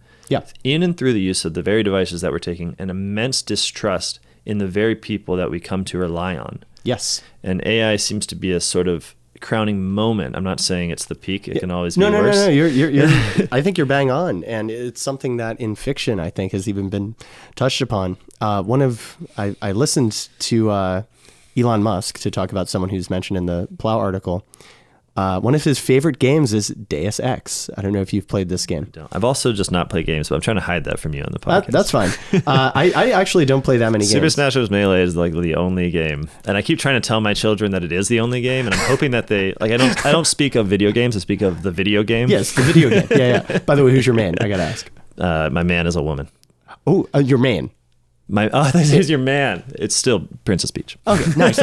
in and through the use of the very devices that we're taking, and immense distrust in the very people that we come to rely on. Yes. And AI seems to be a sort of crowning moment. I'm not saying it's the peak. It can always be worse. No. You're I think you're bang on. And it's something that in fiction, I think, has even been touched upon. I listened to Elon Musk to talk about someone who's mentioned in the Plow article. One of his favorite games is Deus Ex. I don't know if you've played this game. I've also just not played games, but I'm trying to hide that from you on the podcast. That's fine. I actually don't play that many games. Super Smash Bros. Melee is like the only game, and I keep trying to tell my children that it is the only game, and I'm hoping that they like. I don't speak of video games. I speak of the video game. Yes, the video game. Yeah. By the way, who's your man? I gotta ask. My man is a woman. Oh, your man. This is your man. It's still Princess Peach. Okay, nice.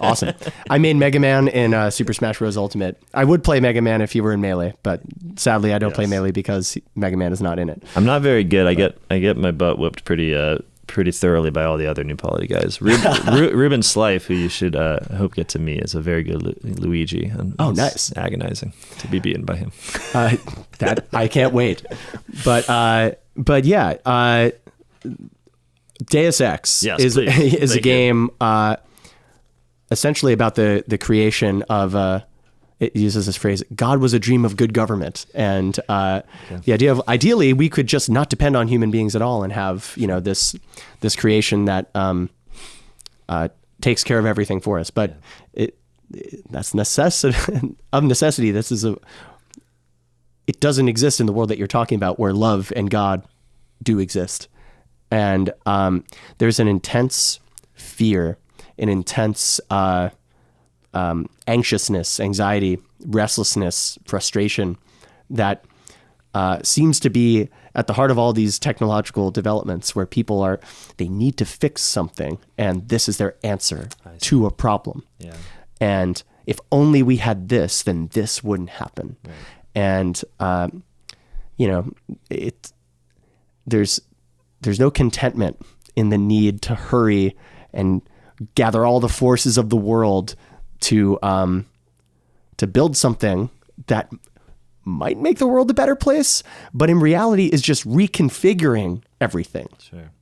Awesome. I made Mega Man in Super Smash Bros. Ultimate. I would play Mega Man if he were in Melee, but sadly I don't play Melee because Mega Man is not in it. I'm not very good. I get my butt whooped pretty thoroughly by all the other New Polity guys. Ruben Slife, who you should hope get to meet, is a very good Luigi. And nice. Agonizing to be beaten by him. That I can't wait. But yeah. Deus Ex is a game essentially about the creation of, it uses this phrase, God was a dream of good government. And the idea of ideally we could just not depend on human beings at all and have, this creation that takes care of everything for us. But that's of necessity. It doesn't exist in the world that you're talking about, where love and God do exist. And there's an intense fear, an intense anxiousness, anxiety, restlessness, frustration that seems to be at the heart of all these technological developments, where people they need to fix something, and this is their answer to a problem. Yeah. And if only we had this, then this wouldn't happen. Right. And there's no contentment in the need to hurry and gather all the forces of the world to build something that might make the world a better place, but in reality is just reconfiguring everything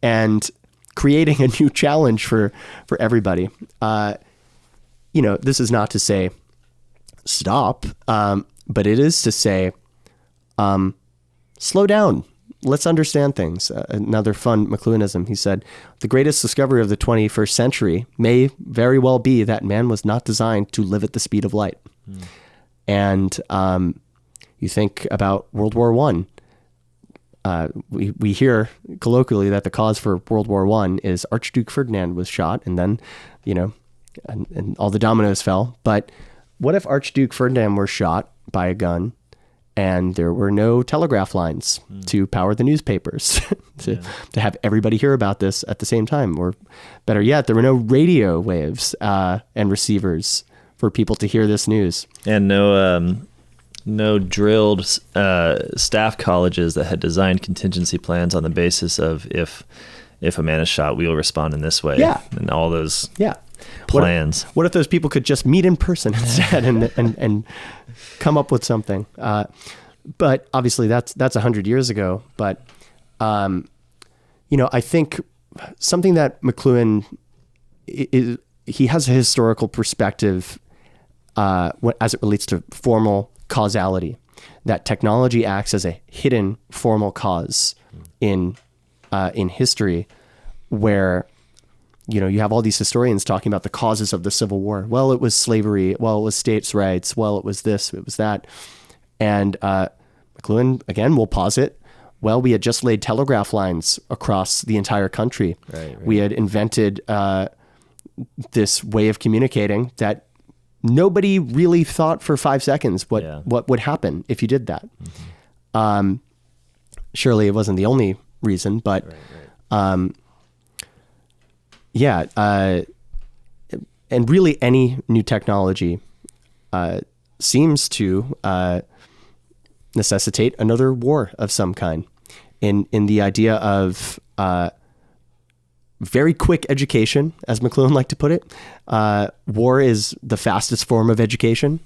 and creating a new challenge for everybody. This is not to say stop, but it is to say slow down. Let's understand things. Another fun McLuhanism. He said, the greatest discovery of the 21st century may very well be that man was not designed to live at the speed of light. And you think about World War I. We hear colloquially that the cause for World War I is Archduke Ferdinand was shot, and then, and all the dominoes fell. But what if Archduke Ferdinand were shot by a gun and there were no telegraph lines to power the newspapers to have everybody hear about this at the same time. Or better yet, there were no radio waves and receivers for people to hear this news. And no drilled staff colleges that had designed contingency plans on the basis of if a man is shot, we will respond in this way. Yeah. And all those plans. What if those people could just meet in person instead and come up with something? But obviously that's 100 years ago. But, I think something that McLuhan he has a historical perspective as it relates to formal causality, that technology acts as a hidden formal cause in history, where you have all these historians talking about the causes of the Civil War. Well, it was slavery. Well, it was states' rights. Well, it was this. It was that. And McLuhan again will posit, well, we had just laid telegraph lines across the entire country. Right. We had invented this way of communicating that nobody really thought for 5 seconds what would happen if you did that. Mm-hmm. Surely it wasn't the only reason, but and really any new technology seems to necessitate another war of some kind. In the idea of very quick education, as McLuhan liked to put it, war is the fastest form of education,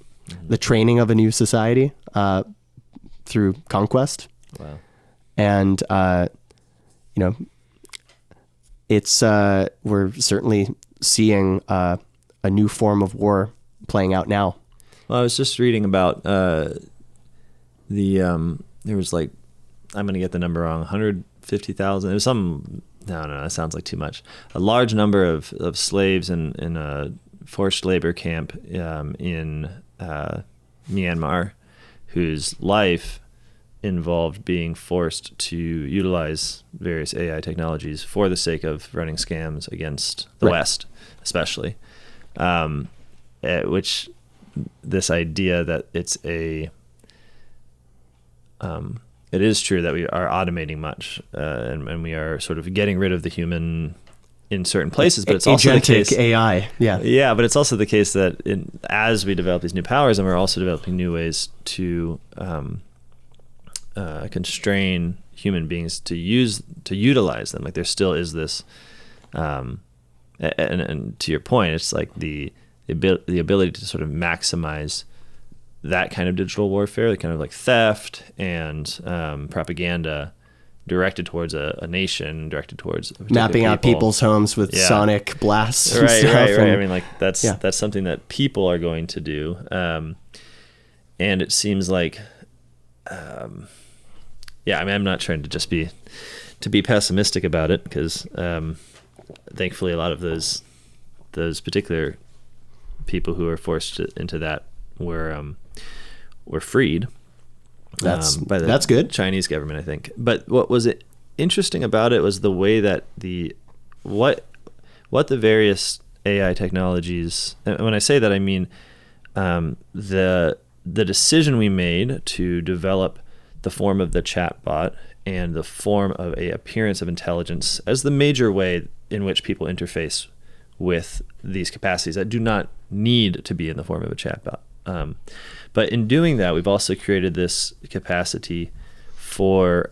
the training of a new society through conquest. Wow. And it's we're certainly seeing a new form of war playing out now. Well, I was just reading about there was like, I'm going to get the number wrong, 150,000. It was some, no, that sounds like too much. A large number of slaves in a forced labor camp in Myanmar, whose life involved being forced to utilize various AI technologies for the sake of running scams against the West, especially. Which this idea that it is true that we are automating much, and we are sort of getting rid of the human in certain places, but it's also the case AI. Yeah, but it's also the case that as we develop these new powers, and we're also developing new ways to constrain human beings to utilize them. Like there still is this, and to your point, it's like the ability to sort of maximize that kind of digital warfare, kind of like theft and propaganda directed towards a nation, directed towards mapping out people's homes with sonic blasts. Right. I mean, like that's something that people are going to do, and it seems like, I'm not trying to just be pessimistic about it, because thankfully a lot of those particular people who were forced into that were freed. That's good. Chinese government, I think. But what was interesting about it was the way that what the various AI technologies, and when I say that, I mean the decision we made to develop the form of the chatbot and the form of a appearance of intelligence as the major way in which people interface with these capacities that do not need to be in the form of a chatbot. But in doing that, we've also created this capacity for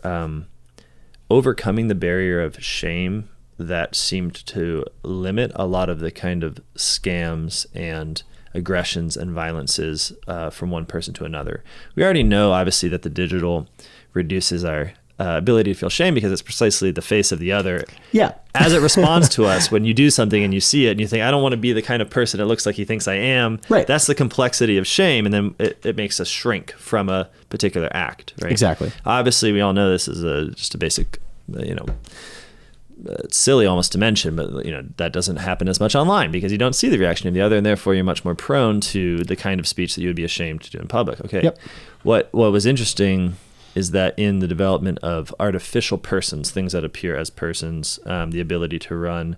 overcoming the barrier of shame that seemed to limit a lot of the kind of scams and aggressions and violences from one person to another. We already know, obviously, that the digital reduces our ability to feel shame because it's precisely the face of the other. Yeah. As it responds to us when you do something and you see it and you think, I don't want to be the kind of person it looks like he thinks I am. Right. That's the complexity of shame. And then it makes us shrink from a particular act. Right. Exactly. Obviously, we all know this is just a basic, it's silly almost to mention, but that doesn't happen as much online because you don't see the reaction of the other, and therefore you're much more prone to the kind of speech that you would be ashamed to do in public. Okay. Yep. What was interesting is that in the development of artificial persons, things that appear as persons, the ability to run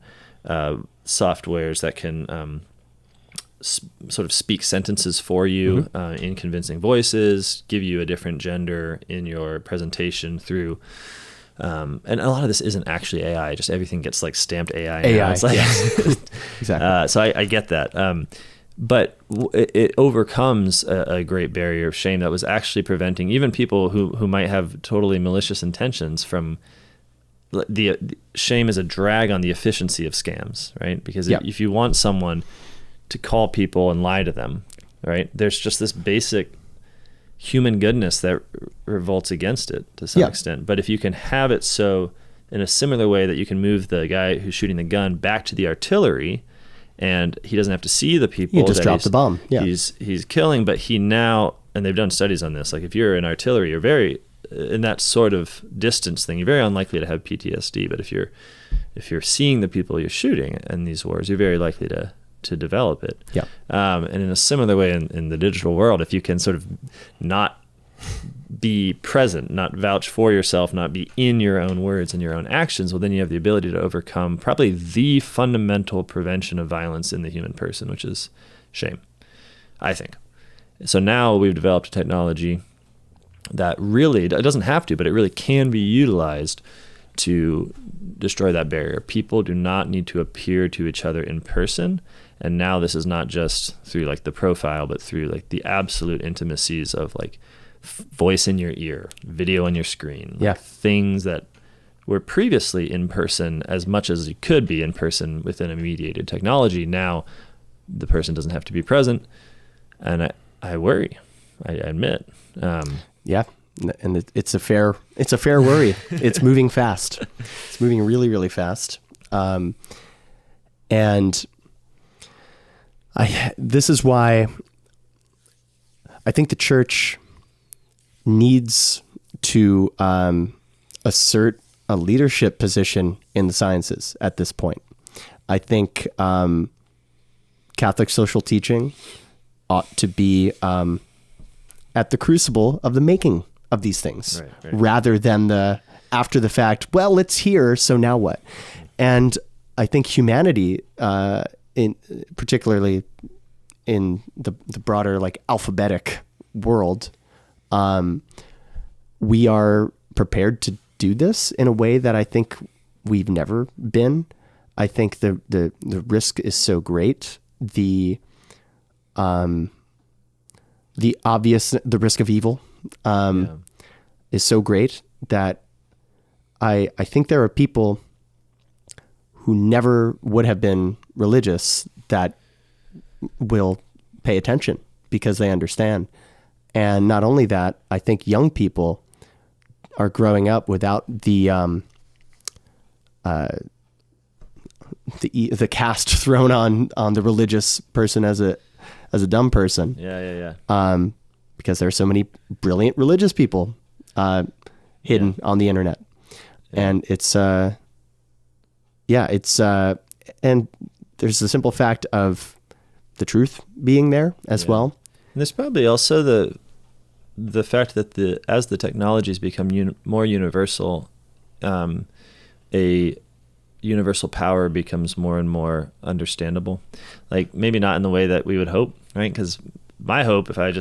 softwares that can sort of speak sentences for you in convincing voices, give you a different gender in your presentation through. And a lot of this isn't actually AI; just everything gets like stamped AI. AI, it's like, yes. Exactly. So I get that. But it overcomes a great barrier of shame that was actually preventing even people who might have totally malicious intentions from. The shame is a drag on the efficiency of scams, right? Because if you want someone to call people and lie to them, right, there's just this basic human goodness that revolts against it to some extent. But if you can have it so in a similar way that you can move the guy who's shooting the gun back to the artillery, and he doesn't have to see the people. You just drop the bomb. Yeah. He's killing, but he now, and they've done studies on this, like if you're in artillery, you're very, in that sort of distance thing, you're very unlikely to have PTSD. But if you're seeing the people you're shooting in these wars, you're very likely to develop it. Yeah. And in a similar way in the digital world, if you can sort of not be present, not vouch for yourself, not be in your own words and your own actions, well, then you have the ability to overcome probably the fundamental prevention of violence in the human person, which is shame, I think. So now we've developed a technology that really, it doesn't have to, but it really can be utilized to destroy that barrier. People do not need to appear to each other in person. And now this is not just through like the profile, but through like the absolute intimacies of like voice in your ear, video on your screen, like things that were previously in person as much as you could be in person within a mediated technology. Now the person doesn't have to be present. And I worry, I admit. Yeah. And it's a fair worry. It's moving fast. It's moving really, really fast. And this is why I think the church needs to assert a leadership position in the sciences at this point. I think Catholic social teaching ought to be at the crucible of the making of these things, right. Rather than the after the fact, well, it's here, so now what? And I think humanity, particularly in the broader like alphabetic world, we are prepared to do this in a way that I think we've never been. I think the risk is so great. The risk of evil is so great that I think there are people who never would have been religious that will pay attention because they understand. And not only that, I think young people are growing up without the cast thrown on the religious person as a dumb person. Yeah. Because there are so many brilliant religious people hidden on the internet. Yeah. And and there's the simple fact of the truth being there as well. And there's probably also the fact that as the technologies become more universal, a universal power becomes more and more understandable. Like maybe not in the way that we would hope, right? Because my hope, if I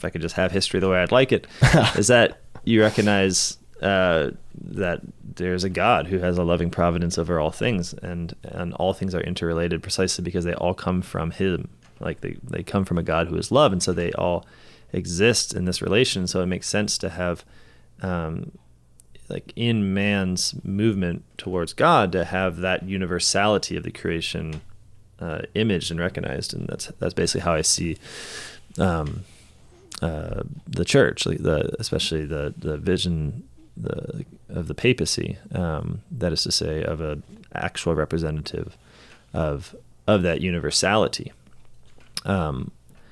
could just have history the way I'd like it, is that you recognize that there's a God who has a loving providence over all things, and all things are interrelated precisely because they all come from Him. Like they come from a God who is love, and so they all exist in this relation. So it makes sense to have, like in man's movement towards God, to have that universality of the creation imaged and recognized, and that's basically how I see the church, like especially the vision of the papacy, that is to say, of an actual representative of that universality,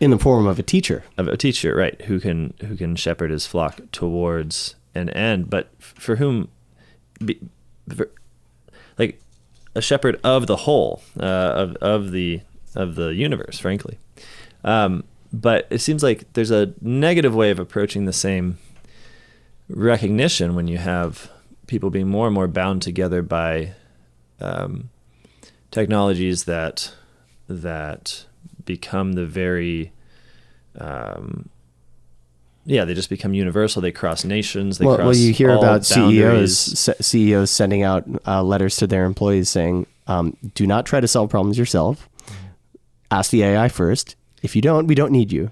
in the form of a teacher, right? Who can shepherd his flock towards an end, but for whom, like a shepherd of the whole, of the universe, frankly. But it seems like there's a negative way of approaching the same recognition when you have people being more and more bound together by technologies that become the very, they just become universal. They cross nations. They cross you hear all about boundaries. CEOs sending out letters to their employees saying, do not try to solve problems yourself. Ask the AI first. If you don't, we don't need you.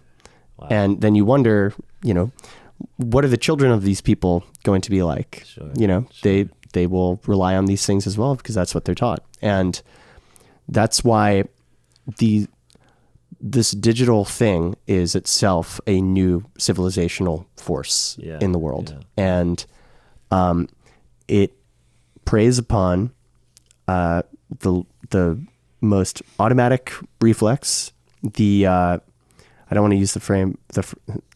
Wow. And then you wonder, what are the children of these people going to be like? Sure. They will rely on these things as well because that's what they're taught. And that's why this digital thing is itself a new civilizational force in the world. Yeah. And it preys upon the most automatic reflex, I don't want to use the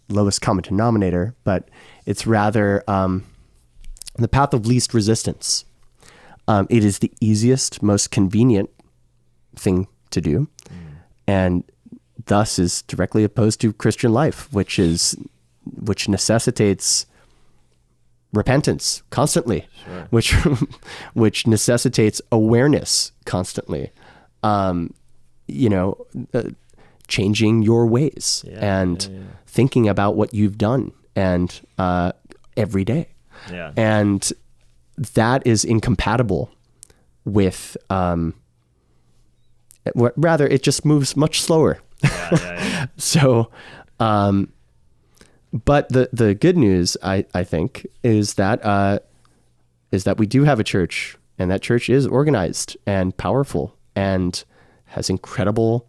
lowest common denominator, but it's rather the path of least resistance. It is the easiest, most convenient thing to do, and thus is directly opposed to Christian life, which necessitates repentance constantly, sure. which necessitates awareness constantly. Changing your ways and thinking about what you've done and every day. Yeah. And that is incompatible with, rather, it just moves much slower. Yeah. So, but the good news, I think, is that we do have a church, and that church is organized and powerful and has incredible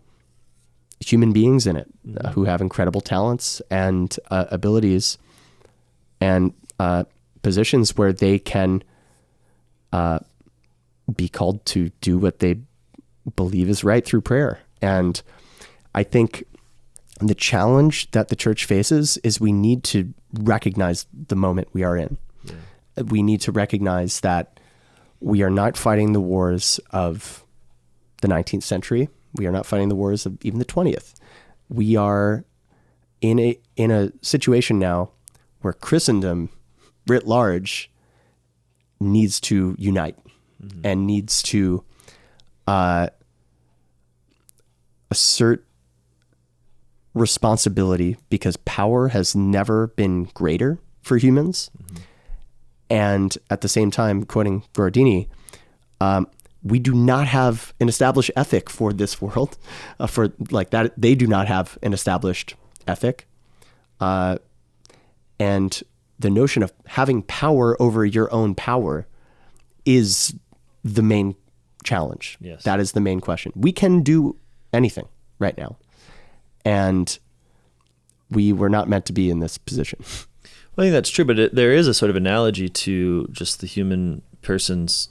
human beings in it who have incredible talents and abilities and positions where they can be called to do what they believe is right through prayer. And I think the challenge that the church faces is we need to recognize the moment we are in. Yeah. We need to recognize that we are not fighting the wars of the 19th century. We are not fighting the wars of even the 20th. We are in a situation now where Christendom writ large needs to unite and needs to assert responsibility, because power has never been greater for humans. And at the same time, quoting Guardini, we do not have an established ethic for this world, for like that. They do not have an established ethic. And the notion of having power over your own power is the main challenge. Yes. That is the main question. We can do anything right now. And we were not meant to be in this position. Well, I think that's true, but there is a sort of analogy to just the human person's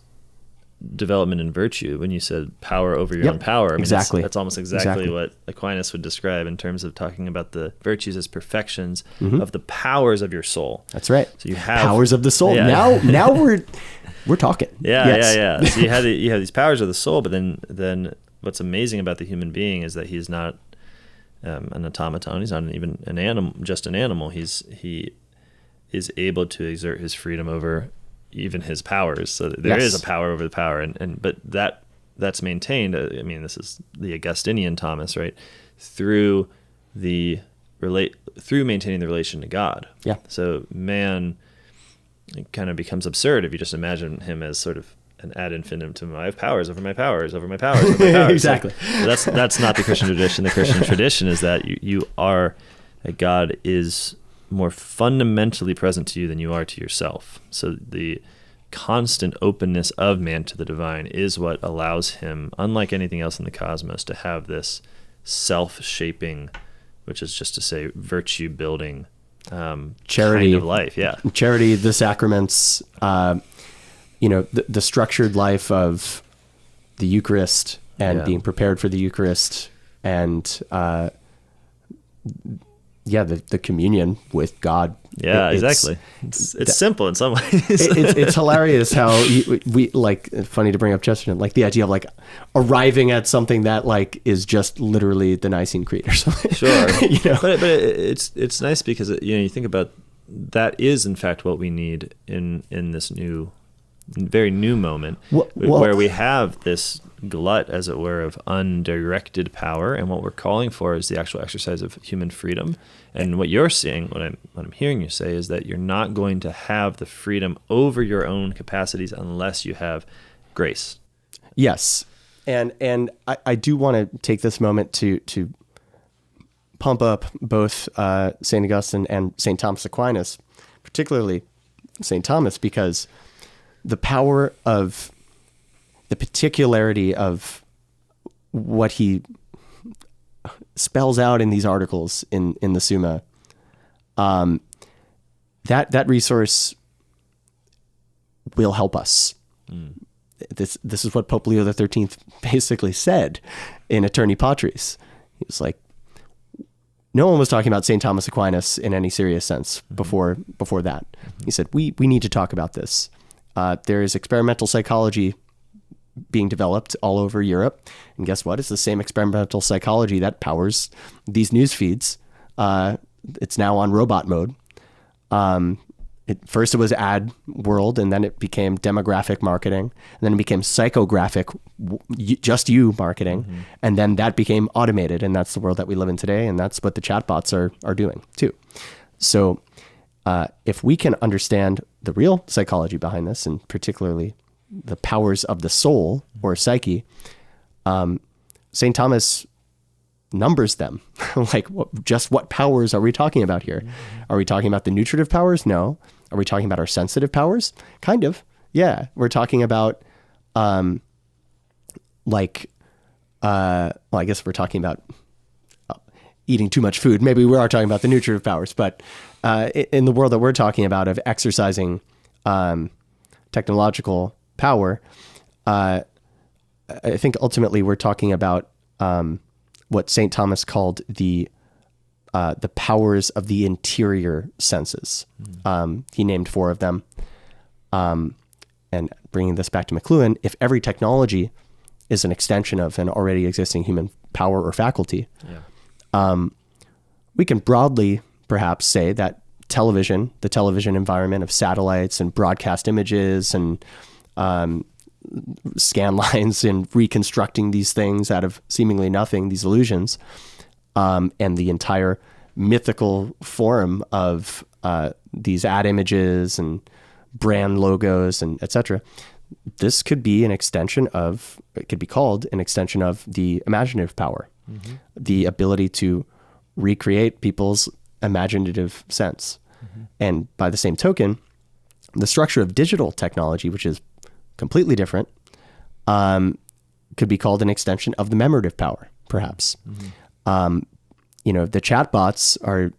development in virtue. When you said power over your own power, I mean, exactly. That's almost exactly what Aquinas would describe in terms of talking about the virtues as perfections of the powers of your soul. That's right. So you have powers of the soul. Yeah. Now we're talking. Yeah. So you have these powers of the soul, but then what's amazing about the human being is that he's not an automaton. He's not even an animal, just an animal. He is able to exert his freedom over even his powers. So there is a power over the power, but that's maintained. I mean, this is the Augustinian Thomas, right? Through maintaining the relation to God. Yeah. So man kind of becomes absurd if you just imagine him as sort of an ad infinitum. I have powers over my powers over my powers over my powers. Exactly. So that's not the Christian tradition. The Christian tradition is that you are, that God is more fundamentally present to you than you are to yourself. So the constant openness of man to the divine is what allows him, unlike anything else in the cosmos, to have this self-shaping, which is just to say virtue-building charity kind of life. Yeah. Charity, the sacraments, the structured life of the Eucharist and being prepared for the Eucharist, and the communion with God. Yeah, exactly. It's simple in some ways. it's hilarious how we funny to bring up Chesterton, like the idea of like arriving at something that like is just literally the Nicene Creed or something. Sure. But it's nice because you think about that is in fact what we need in this very new moment, where we have this glut, as it were, of undirected power, and what we're calling for is the actual exercise of human freedom. And what you're seeing, what I'm hearing you say, is that you're not going to have the freedom over your own capacities unless you have grace. Yes, and I do want to take this moment to pump up both St. Augustine and St. Thomas Aquinas, particularly St. Thomas, because the power of the particularity of what he spells out in these articles in the Summa, that resource will help us. This is what Pope Leo XIII basically said in Aeterni Patris. He was like, no one was talking about St. Thomas Aquinas in any serious sense before that. He said, we need to talk about this. There is experimental psychology being developed all over Europe. And guess what? It's the same experimental psychology that powers these news feeds. It's now on robot mode. First it was ad world, and then it became demographic marketing, and then it became psychographic, just you marketing. And then that became automated, and that's the world that we live in today. And that's what the chatbots are doing too. So if we can understand the real psychology behind this, and particularly the powers of the soul or psyche, St. Thomas numbers them. Like, just what powers are we talking about here? Are we talking about the nutritive powers? No. Are we talking about our sensitive powers? Kind of. Yeah. We're talking about, well, I guess we're talking about eating too much food. Maybe we are talking about the nutritive powers, but in the world that we're talking about of exercising technological power, I think ultimately we're talking about what St. Thomas called the powers of the interior senses. He named 4 of them. And bringing this back to McLuhan, if every technology is an extension of an already existing human power or faculty, we can broadly perhaps say that television, the television environment of satellites and broadcast images and scan lines and reconstructing these things out of seemingly nothing, these illusions, and the entire mythical form of these ad images and brand logos and etc. This could be an extension of, it could be called an extension of the imaginative power, the ability to recreate people's imaginative sense. And by the same token, the structure of digital technology, which is completely different, could be called an extension of the memorative power, perhaps. The chatbots are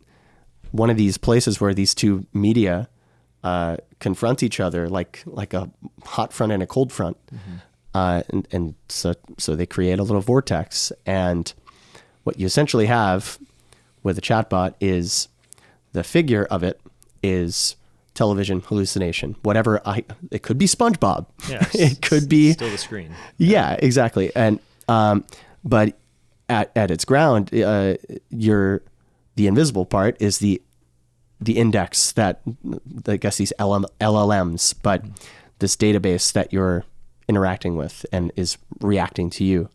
one of these places where these two media confront each other like a hot front and a cold front. And so they create a little vortex. And what you essentially have with a chatbot is the figure of it is television hallucination. It could be SpongeBob. Yeah, it could be still the screen. Yeah, exactly. And but at its ground, the invisible part is the index that, I guess, these LLMs, but this database that you're interacting with and is reacting to you.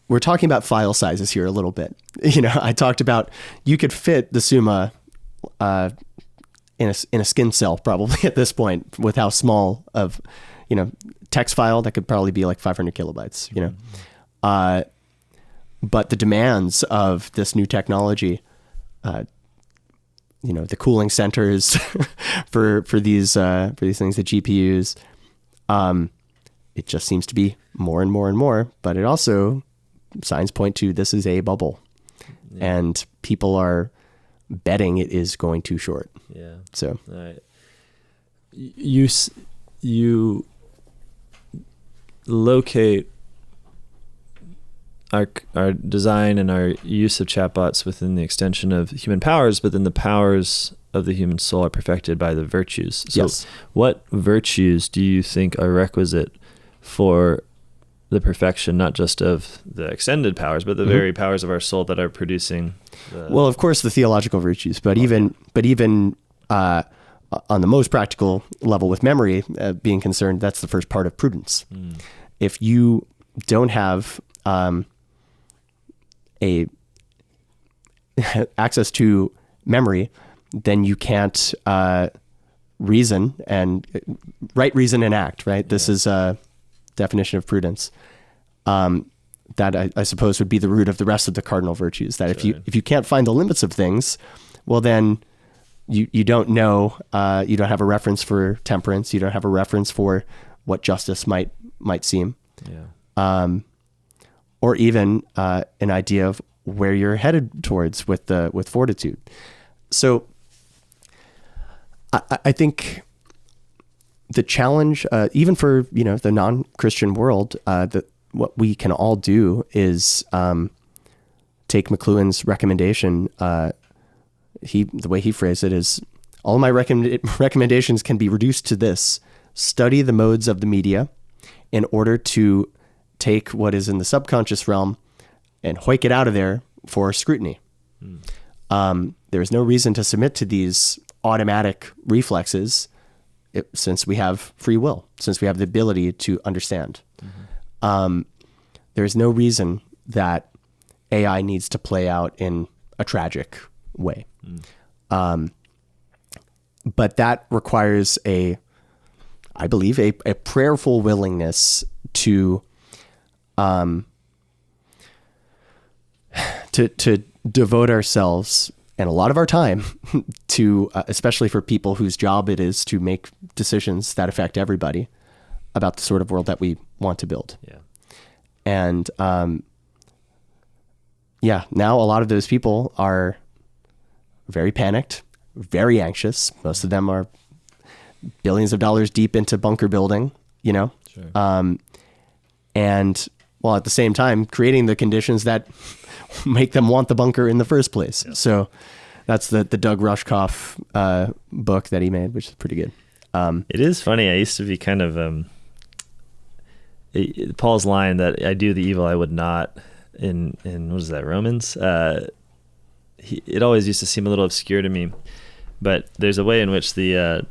We're talking about file sizes here a little bit. I talked about you could fit the Summa in a skin cell probably at this point with how small of text file that could probably be like 500 kilobytes. But the demands of this new technology, the cooling centers for these things, the GPUs, it just seems to be more and more and more. But it also, signs point to, this is a bubble, and people are betting it is going too short. Yeah. So, you locate our design and our use of chatbots within the extension of human powers, but then the powers of the human soul are perfected by the virtues. So yes. What virtues do you think are requisite for the perfection, not just of the extended powers, but the very powers of our soul that are producing? Well, of course, the theological virtues, but even on the most practical level with memory being concerned, that's the first part of prudence. If you don't have access to memory, then you can't reason and act, right? This is a definition of prudence. That I suppose would be the root of the rest of the cardinal virtues. That if you can't find the limits of things, well then you don't know, you don't have a reference for temperance, you don't have a reference for what justice might seem. Or even an idea of where you're headed towards with fortitude. So I think the challenge, even for the non-Christian world, that what we can all do is take McLuhan's recommendation. The way he phrased it is, all my recommendations can be reduced to this: study the modes of the media in order to take what is in the subconscious realm and hoik it out of there for scrutiny. There is no reason to submit to these automatic reflexes since we have free will, since we have the ability to understand. There is no reason that AI needs to play out in a tragic way. But that requires I believe, a prayerful willingness to devote ourselves and a lot of our time to, especially for people whose job it is to make decisions that affect everybody, about the sort of world that we want to build. And now a lot of those people are very panicked, very anxious. Most of them are billions of dollars deep into bunker building, and while at the same time creating the conditions that make them want the bunker in the first place. So that's the Doug Rushkoff book that he made, which is pretty good. It is funny. I used to be kind of Paul's line that I do the evil I would not in what is that, Romans? It always used to seem a little obscure to me, but there's a way in which the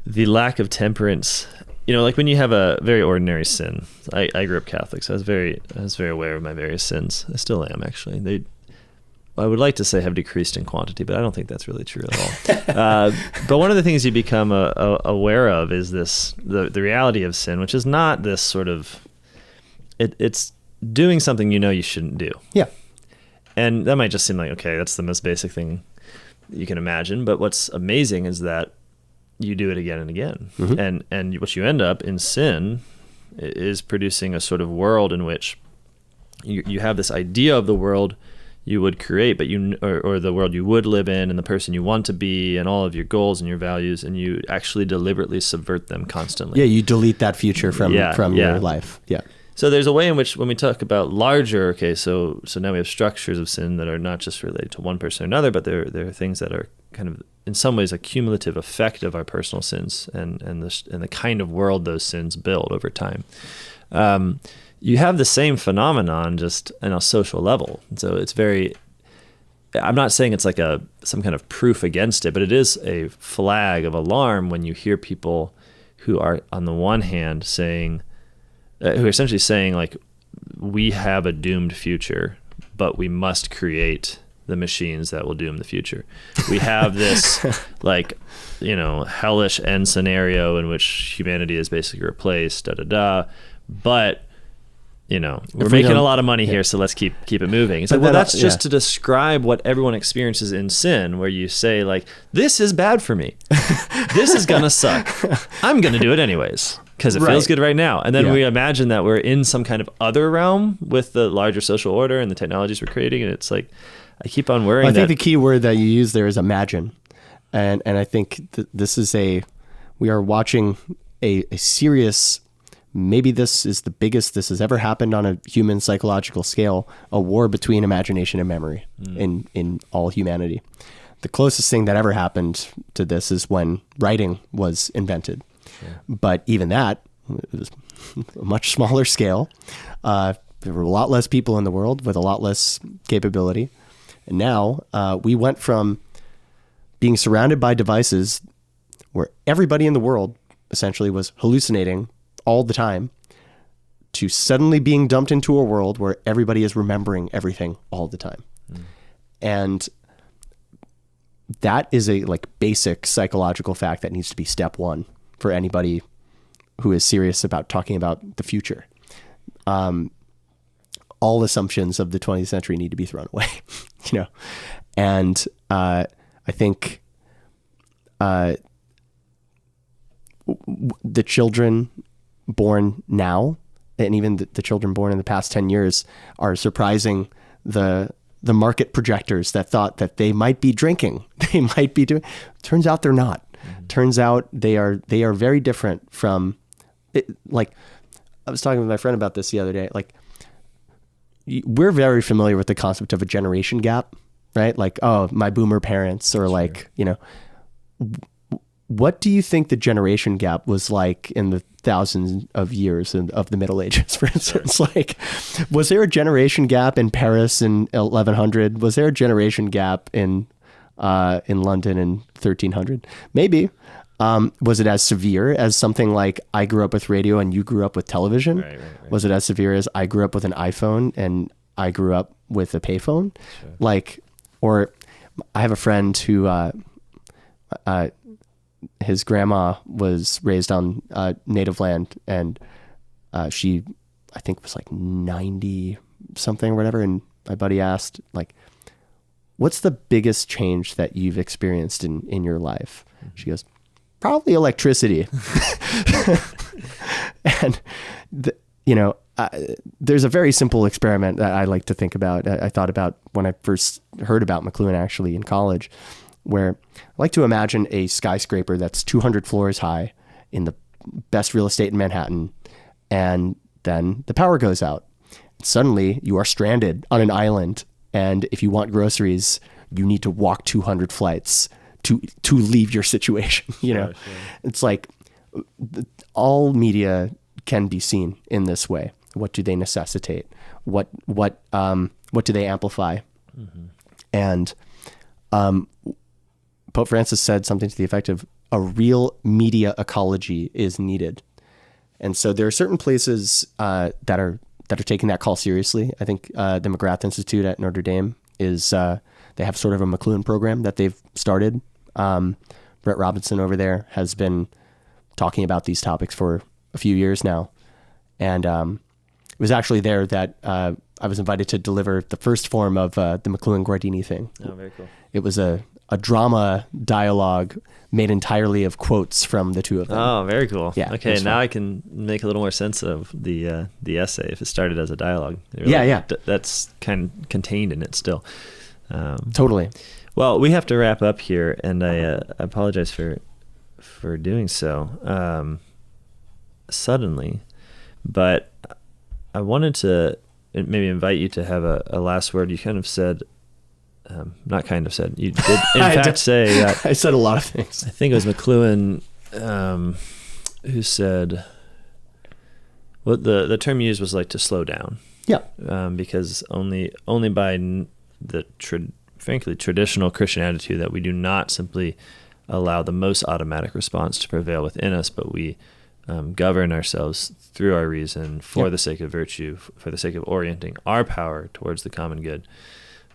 lack of temperance, like when you have a very ordinary sin. I grew up Catholic, so I was very aware of my various sins. I still am, actually. I would like to say have decreased in quantity, but I don't think that's really true at all. But one of the things you become aware of is the reality of sin, which is not this sort of, it's doing something you shouldn't do. Yeah. And that might just seem like, okay, that's the most basic thing you can imagine. But what's amazing is that you do it again and again. And what you end up in sin is producing a sort of world in which you have this idea of the world you would create, but or the world you would live in, and the person you want to be, and all of your goals and your values, and you actually deliberately subvert them constantly. Yeah, you delete that future from your life. Yeah. So there's a way in which when we talk about larger, so now we have structures of sin that are not just related to one person or another, but there are things that are kind of in some ways a cumulative effect of our personal sins and the kind of world those sins build over time. You have the same phenomenon just on a social level. And so it's I'm not saying it's like some kind of proof against it, but it is a flag of alarm when you hear people who are on the one hand saying, who are essentially saying like, we have a doomed future, but we must create the machines that will doom the future. We have this hellish end scenario in which humanity is basically replaced, but we're making a lot of money here, so let's keep it moving. It's like, well, that's just to describe what everyone experiences in sin, where you say, like, this is bad for me. This is going to suck. I'm going to do it anyways, because it feels good right now. And then we imagine that we're in some kind of other realm with the larger social order and the technologies we're creating. And it's like, I keep on worrying. I think the key word that you use there is imagine. And I think this is we are watching a serious, maybe this is the biggest this has ever happened on a human psychological scale, a war between imagination and memory in all humanity. The closest thing that ever happened to this is when writing was invented. Yeah. But even that, it was a much smaller scale. There were a lot less people in the world with a lot less capability. And now we went from being surrounded by devices where everybody in the world essentially was hallucinating all the time, to suddenly being dumped into a world where everybody is remembering everything all the time. And that is a like basic psychological fact that needs to be step one for anybody who is serious about talking about the future. All assumptions of the 20th century need to be thrown away, you know? And I think the children born now, and even the children born in the past 10 years, are surprising the market projectors that thought that they might be drinking. They might be doing, turns out they're not. Turns out they are very different from it. Like, I was talking with my friend about this the other day. Like, we're very familiar with the concept of a generation gap, right? Like, oh, my boomer parents, or like, you know, what do you think the generation gap was like in the thousands of years of the Middle Ages, for instance? Sure. Like, was there a generation gap in Paris in 1100? Was there a generation gap in London in 1300? Maybe. Was it as severe as something like I grew up with radio and you grew up with television? Right. Was it as severe as I grew up with an iPhone and I grew up with a payphone? Sure. Like, or I have a friend who, his grandma was raised on native land, and she, I think, was like 90 something or whatever. And my buddy asked, like, what's the biggest change that you've experienced in your life? She goes, probably electricity. And, there's a very simple experiment that I like to think about. I thought about when I first heard about McLuhan, actually, in college, where I like to imagine a skyscraper that's 200 floors high in the best real estate in Manhattan, and then the power goes out. Suddenly, you are stranded on an island, and if you want groceries, you need to walk 200 flights to leave your situation. You know, sure. It's like all media can be seen in this way. What do they necessitate? What do they amplify? Mm-hmm. And Pope Francis said something to the effect of a real media ecology is needed. And so there are certain places that are taking that call seriously. I think the McGrath Institute at Notre Dame is they have sort of a McLuhan program that they've started. Brett Robinson over there has been talking about these topics for a few years now. And it was actually there that I was invited to deliver the first form of the McLuhan Guardini thing. Oh, very cool. It was a drama dialogue made entirely of quotes from the two of them. Oh, very cool. Yeah. Okay, now I can make a little more sense of the essay if it started as a dialogue. Yeah. That's kind of contained in it still. Totally. Well, we have to wrap up here, and I apologize for doing so suddenly, but I wanted to maybe invite you to have a last word. You kind of said, not kind of said, you did in fact say that. I said a lot of things. I think it was McLuhan who said, well, the term used was like to slow down. Yeah. Because only by the frankly traditional Christian attitude that we do not simply allow the most automatic response to prevail within us, but we govern ourselves through our reason for the sake of virtue, for the sake of orienting our power towards the common good.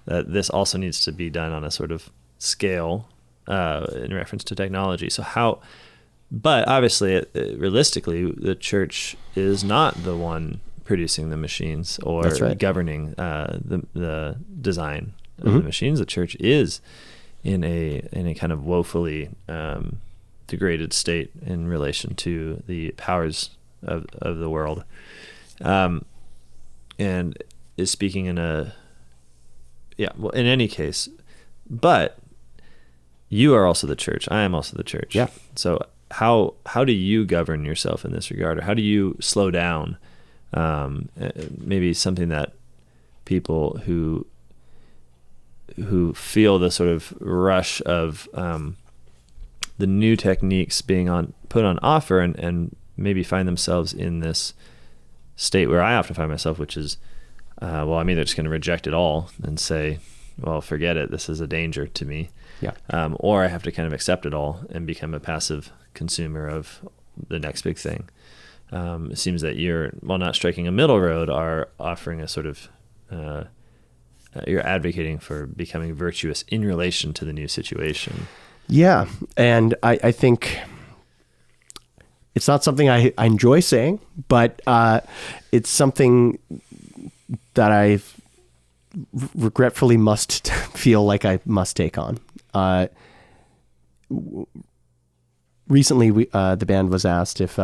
That this also needs to be done on a sort of scale in reference to technology. But obviously, realistically, the church is not the one producing the machines or governing the design of the machines. The church is in a kind of woefully degraded state in relation to the powers of the world, and is speaking in any case. But you are also the church. I am also the church. Yeah. So how do you govern yourself in this regard, or how do you slow down? Maybe something that people who feel the sort of rush of the new techniques being put on offer and maybe find themselves in this state where I often find myself, which is, I'm either just going to reject it all and say, well, forget it, this is a danger to me. Yeah. Or I have to kind of accept it all and become a passive consumer of the next big thing. It seems that you're, while not striking a middle road, are offering a sort of, you're advocating for becoming virtuous in relation to the new situation. Yeah. And I think it's not something I enjoy saying, but it's something that I regretfully must feel like I must take on. Recently, the band was asked if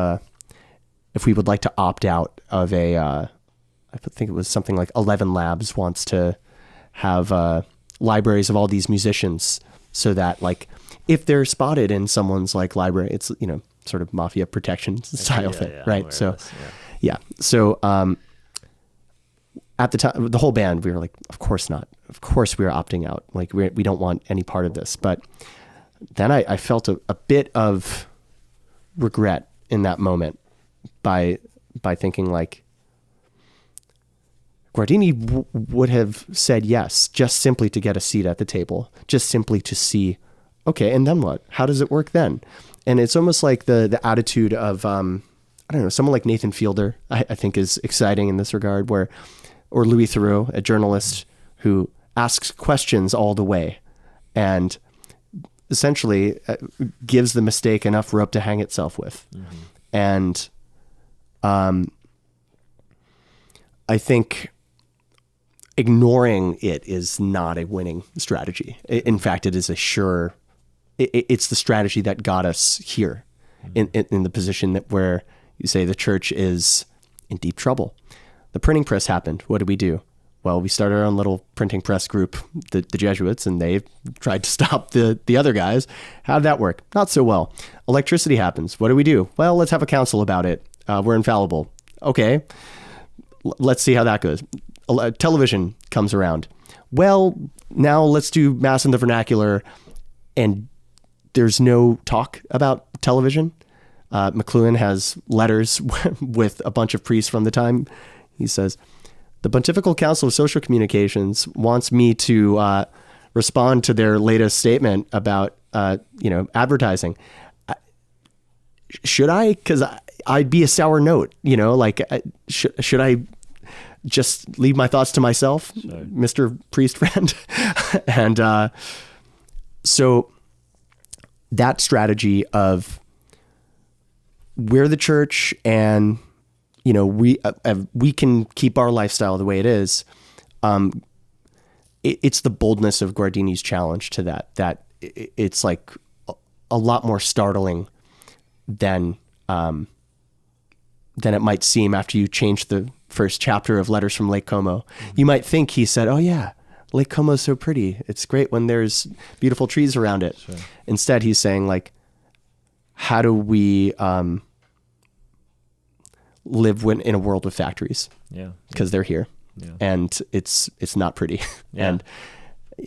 we would like to opt out of I think it was something like 11 Labs wants to have libraries of all these musicians, so that like if they're spotted in someone's like library, it's, you know, sort of mafia protection style thing, right? So, yeah. So at the time, the whole band, we were like, of course not. Of course we are opting out. Like we don't want any part of this. But then I felt a bit of regret in that moment by thinking like, Guardini would have said yes, just simply to get a seat at the table, just simply to see, okay, and then what? How does it work then? And it's almost like the attitude of, I don't know, someone like Nathan Fielder, I think is exciting in this regard, or Louis Theroux, a journalist who asks questions all the way and essentially gives the mistake enough rope to hang itself with. Mm-hmm. And I think ignoring it is not a winning strategy. In fact, it is it's the strategy that got us here, in the position that where you say the church is in deep trouble. The printing press happened. What did we do? Well, we started our own little printing press group, the Jesuits, and they tried to stop the other guys. How did that work? Not so well. Electricity happens. What do we do? Well, let's have a council about it. We're infallible. Okay. Let's see how that goes. Television comes around. Well, now let's do Mass in the vernacular, and there's no talk about television. McLuhan has letters with a bunch of priests from the time. He says, the Pontifical Council of Social Communications wants me to respond to their latest statement about, advertising. Should I? Because I'd be a sour note, like, should I just leave my thoughts to myself, sorry, Mr. Priest friend? And so that strategy of we're the church and, we can keep our lifestyle the way it is. It's the boldness of Guardini's challenge to that it's like a lot more startling than it might seem after you change the first chapter of Letters from Lake Como. Mm-hmm. You might think he said, oh yeah, Lake Como is so pretty. It's great when there's beautiful trees around it. Sure. Instead, he's saying like, how do we live in a world with factories? Yeah, because they're here, and it's not pretty. Yeah. And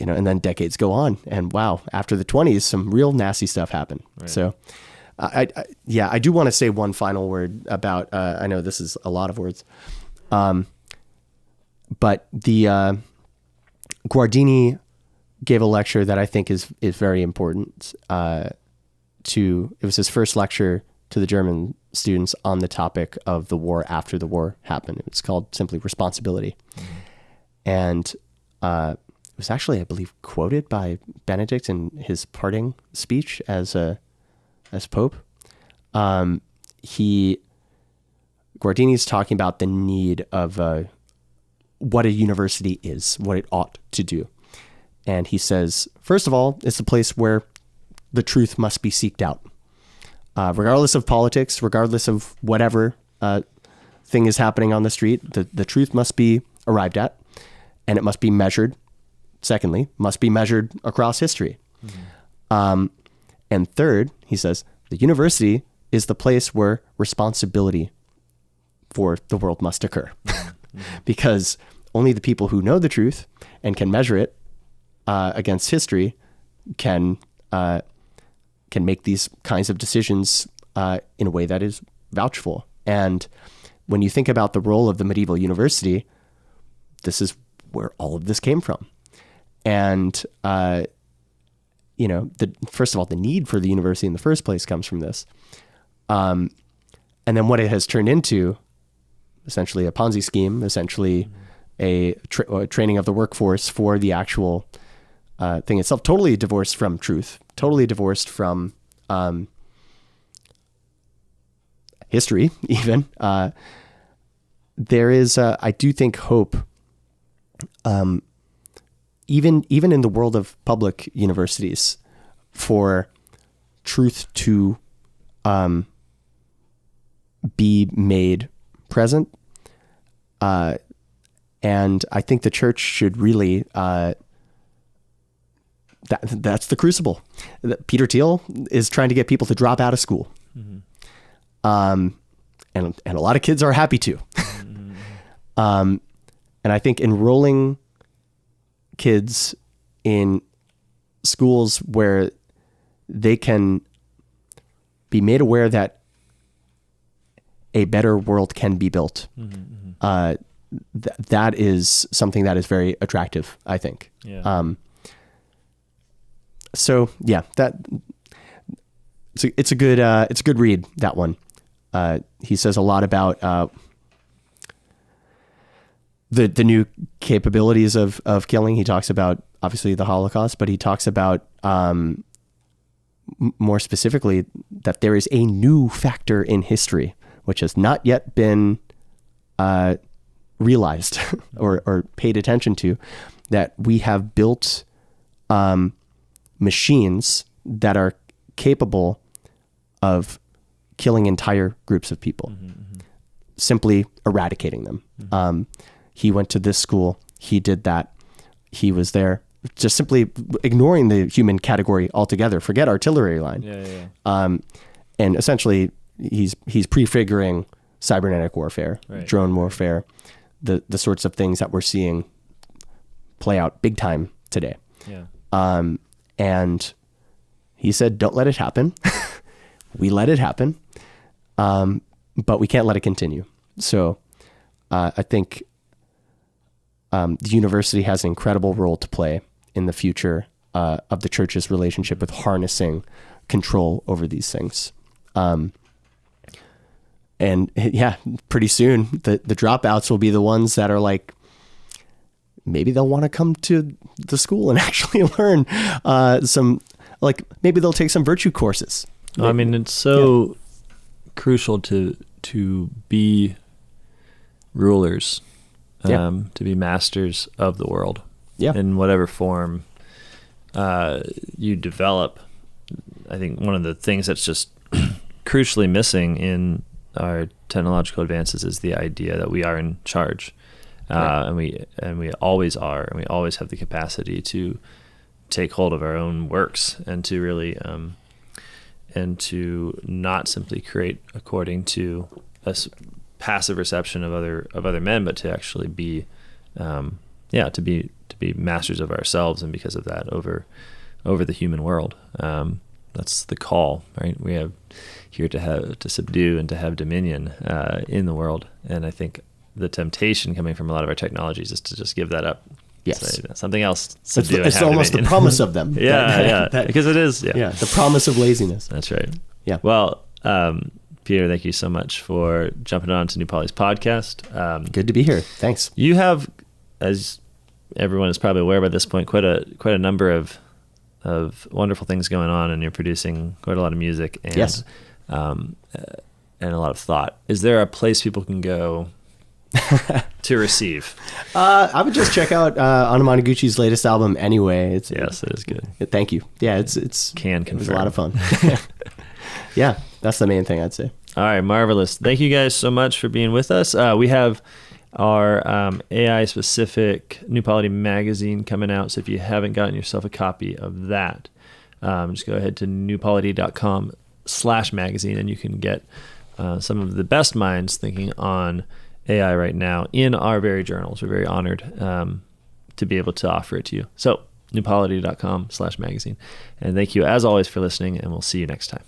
and then decades go on, and wow, after the 20s, some real nasty stuff happened. Right. So, I do want to say one final word about. I know this is a lot of words, but the Guardini gave a lecture that I think is very important. It was his first lecture to the German students on the topic of the war after the war happened. It's called simply Responsibility. Mm-hmm. And it was actually, I believe, quoted by Benedict in his parting speech as Pope. Guardini's talking about the need of what a university is, what it ought to do. And he says, first of all, it's a place where the truth must be seeked out. Regardless of politics, regardless of whatever thing is happening on the street, the truth must be arrived at, and it must be measured. Secondly, must be measured across history. Mm-hmm. And third, he says, the university is the place where responsibility for the world must occur. Mm-hmm. Because only the people who know the truth and can measure it against history can make these kinds of decisions in a way that is vouchable. And when you think about the role of the medieval university, this is where all of this came from. And first of all, the need for the university in the first place comes from this. And then what it has turned into, essentially a Ponzi scheme, essentially a training of the workforce for the actual thing itself, totally divorced from truth, totally divorced from history even. There is, I do think, hope, even in the world of public universities, for truth to be made present. And I think the church should really, that's the crucible. Peter Thiel is trying to get people to drop out of school. And a lot of kids are happy to. And I think enrolling kids in schools where they can be made aware that a better world can be built, that is something that is very attractive, I think. Yeah. So yeah, it's a good read, that one. He says a lot about the new capabilities of killing. He talks about obviously the Holocaust, but he talks about more specifically that there is a new factor in history which has not yet been realized or paid attention to, that we have built machines that are capable of killing entire groups of people, simply eradicating them. He went to this school. He did that. He was there, just simply ignoring the human category altogether. Forget artillery line. And essentially, he's prefiguring cybernetic warfare, drone warfare, the sorts of things that we're seeing play out big time today. And he said, "Don't let it happen." We let it happen, but we can't let it continue. So I think the university has an incredible role to play in the future of the church's relationship with harnessing control over these things. And yeah, pretty soon the dropouts will be the ones that are like, maybe they'll want to come to the school and actually learn some, like maybe they'll take some virtue courses. I mean, it's so crucial to be rulers, to be masters of the world, in whatever form you develop. I think one of the things that's just crucially missing in our technological advances is the idea that we are in charge, and we always are, and we always have the capacity to take hold of our own works and to really and to not simply create according to a passive reception of other men, but to actually be to be masters of ourselves, and because of that over the human world. That's the call, right? We have here to subdue and to have dominion in the world. And I think the temptation coming from a lot of our technologies is to just give that up. Yes. Say something else. It's almost the promise of them. Because it is. Yeah. The promise of laziness. That's right. Yeah. Well, Peter, thank you so much for jumping on to New Poly's podcast. Good to be here. Thanks. You have, as everyone is probably aware by this point, quite a number of wonderful things going on, and you're producing quite a lot of music and and a lot of thought. Is there a place people can go to receive? I would just check out Anamanaguchi's latest album anyway. Yes, it is good. Thank you. Yeah, it was a lot of fun. Yeah, that's the main thing I'd say. All right, marvelous. Thank you guys so much for being with us. We have our AI-specific New Polity magazine coming out, so if you haven't gotten yourself a copy of that, just go ahead to newpolity.com/magazine, and you can get some of the best minds thinking on AI right now in our very journals. We're very honored to be able to offer it to you. So newpolity.com/magazine. And thank you, as always, for listening, and we'll see you next time.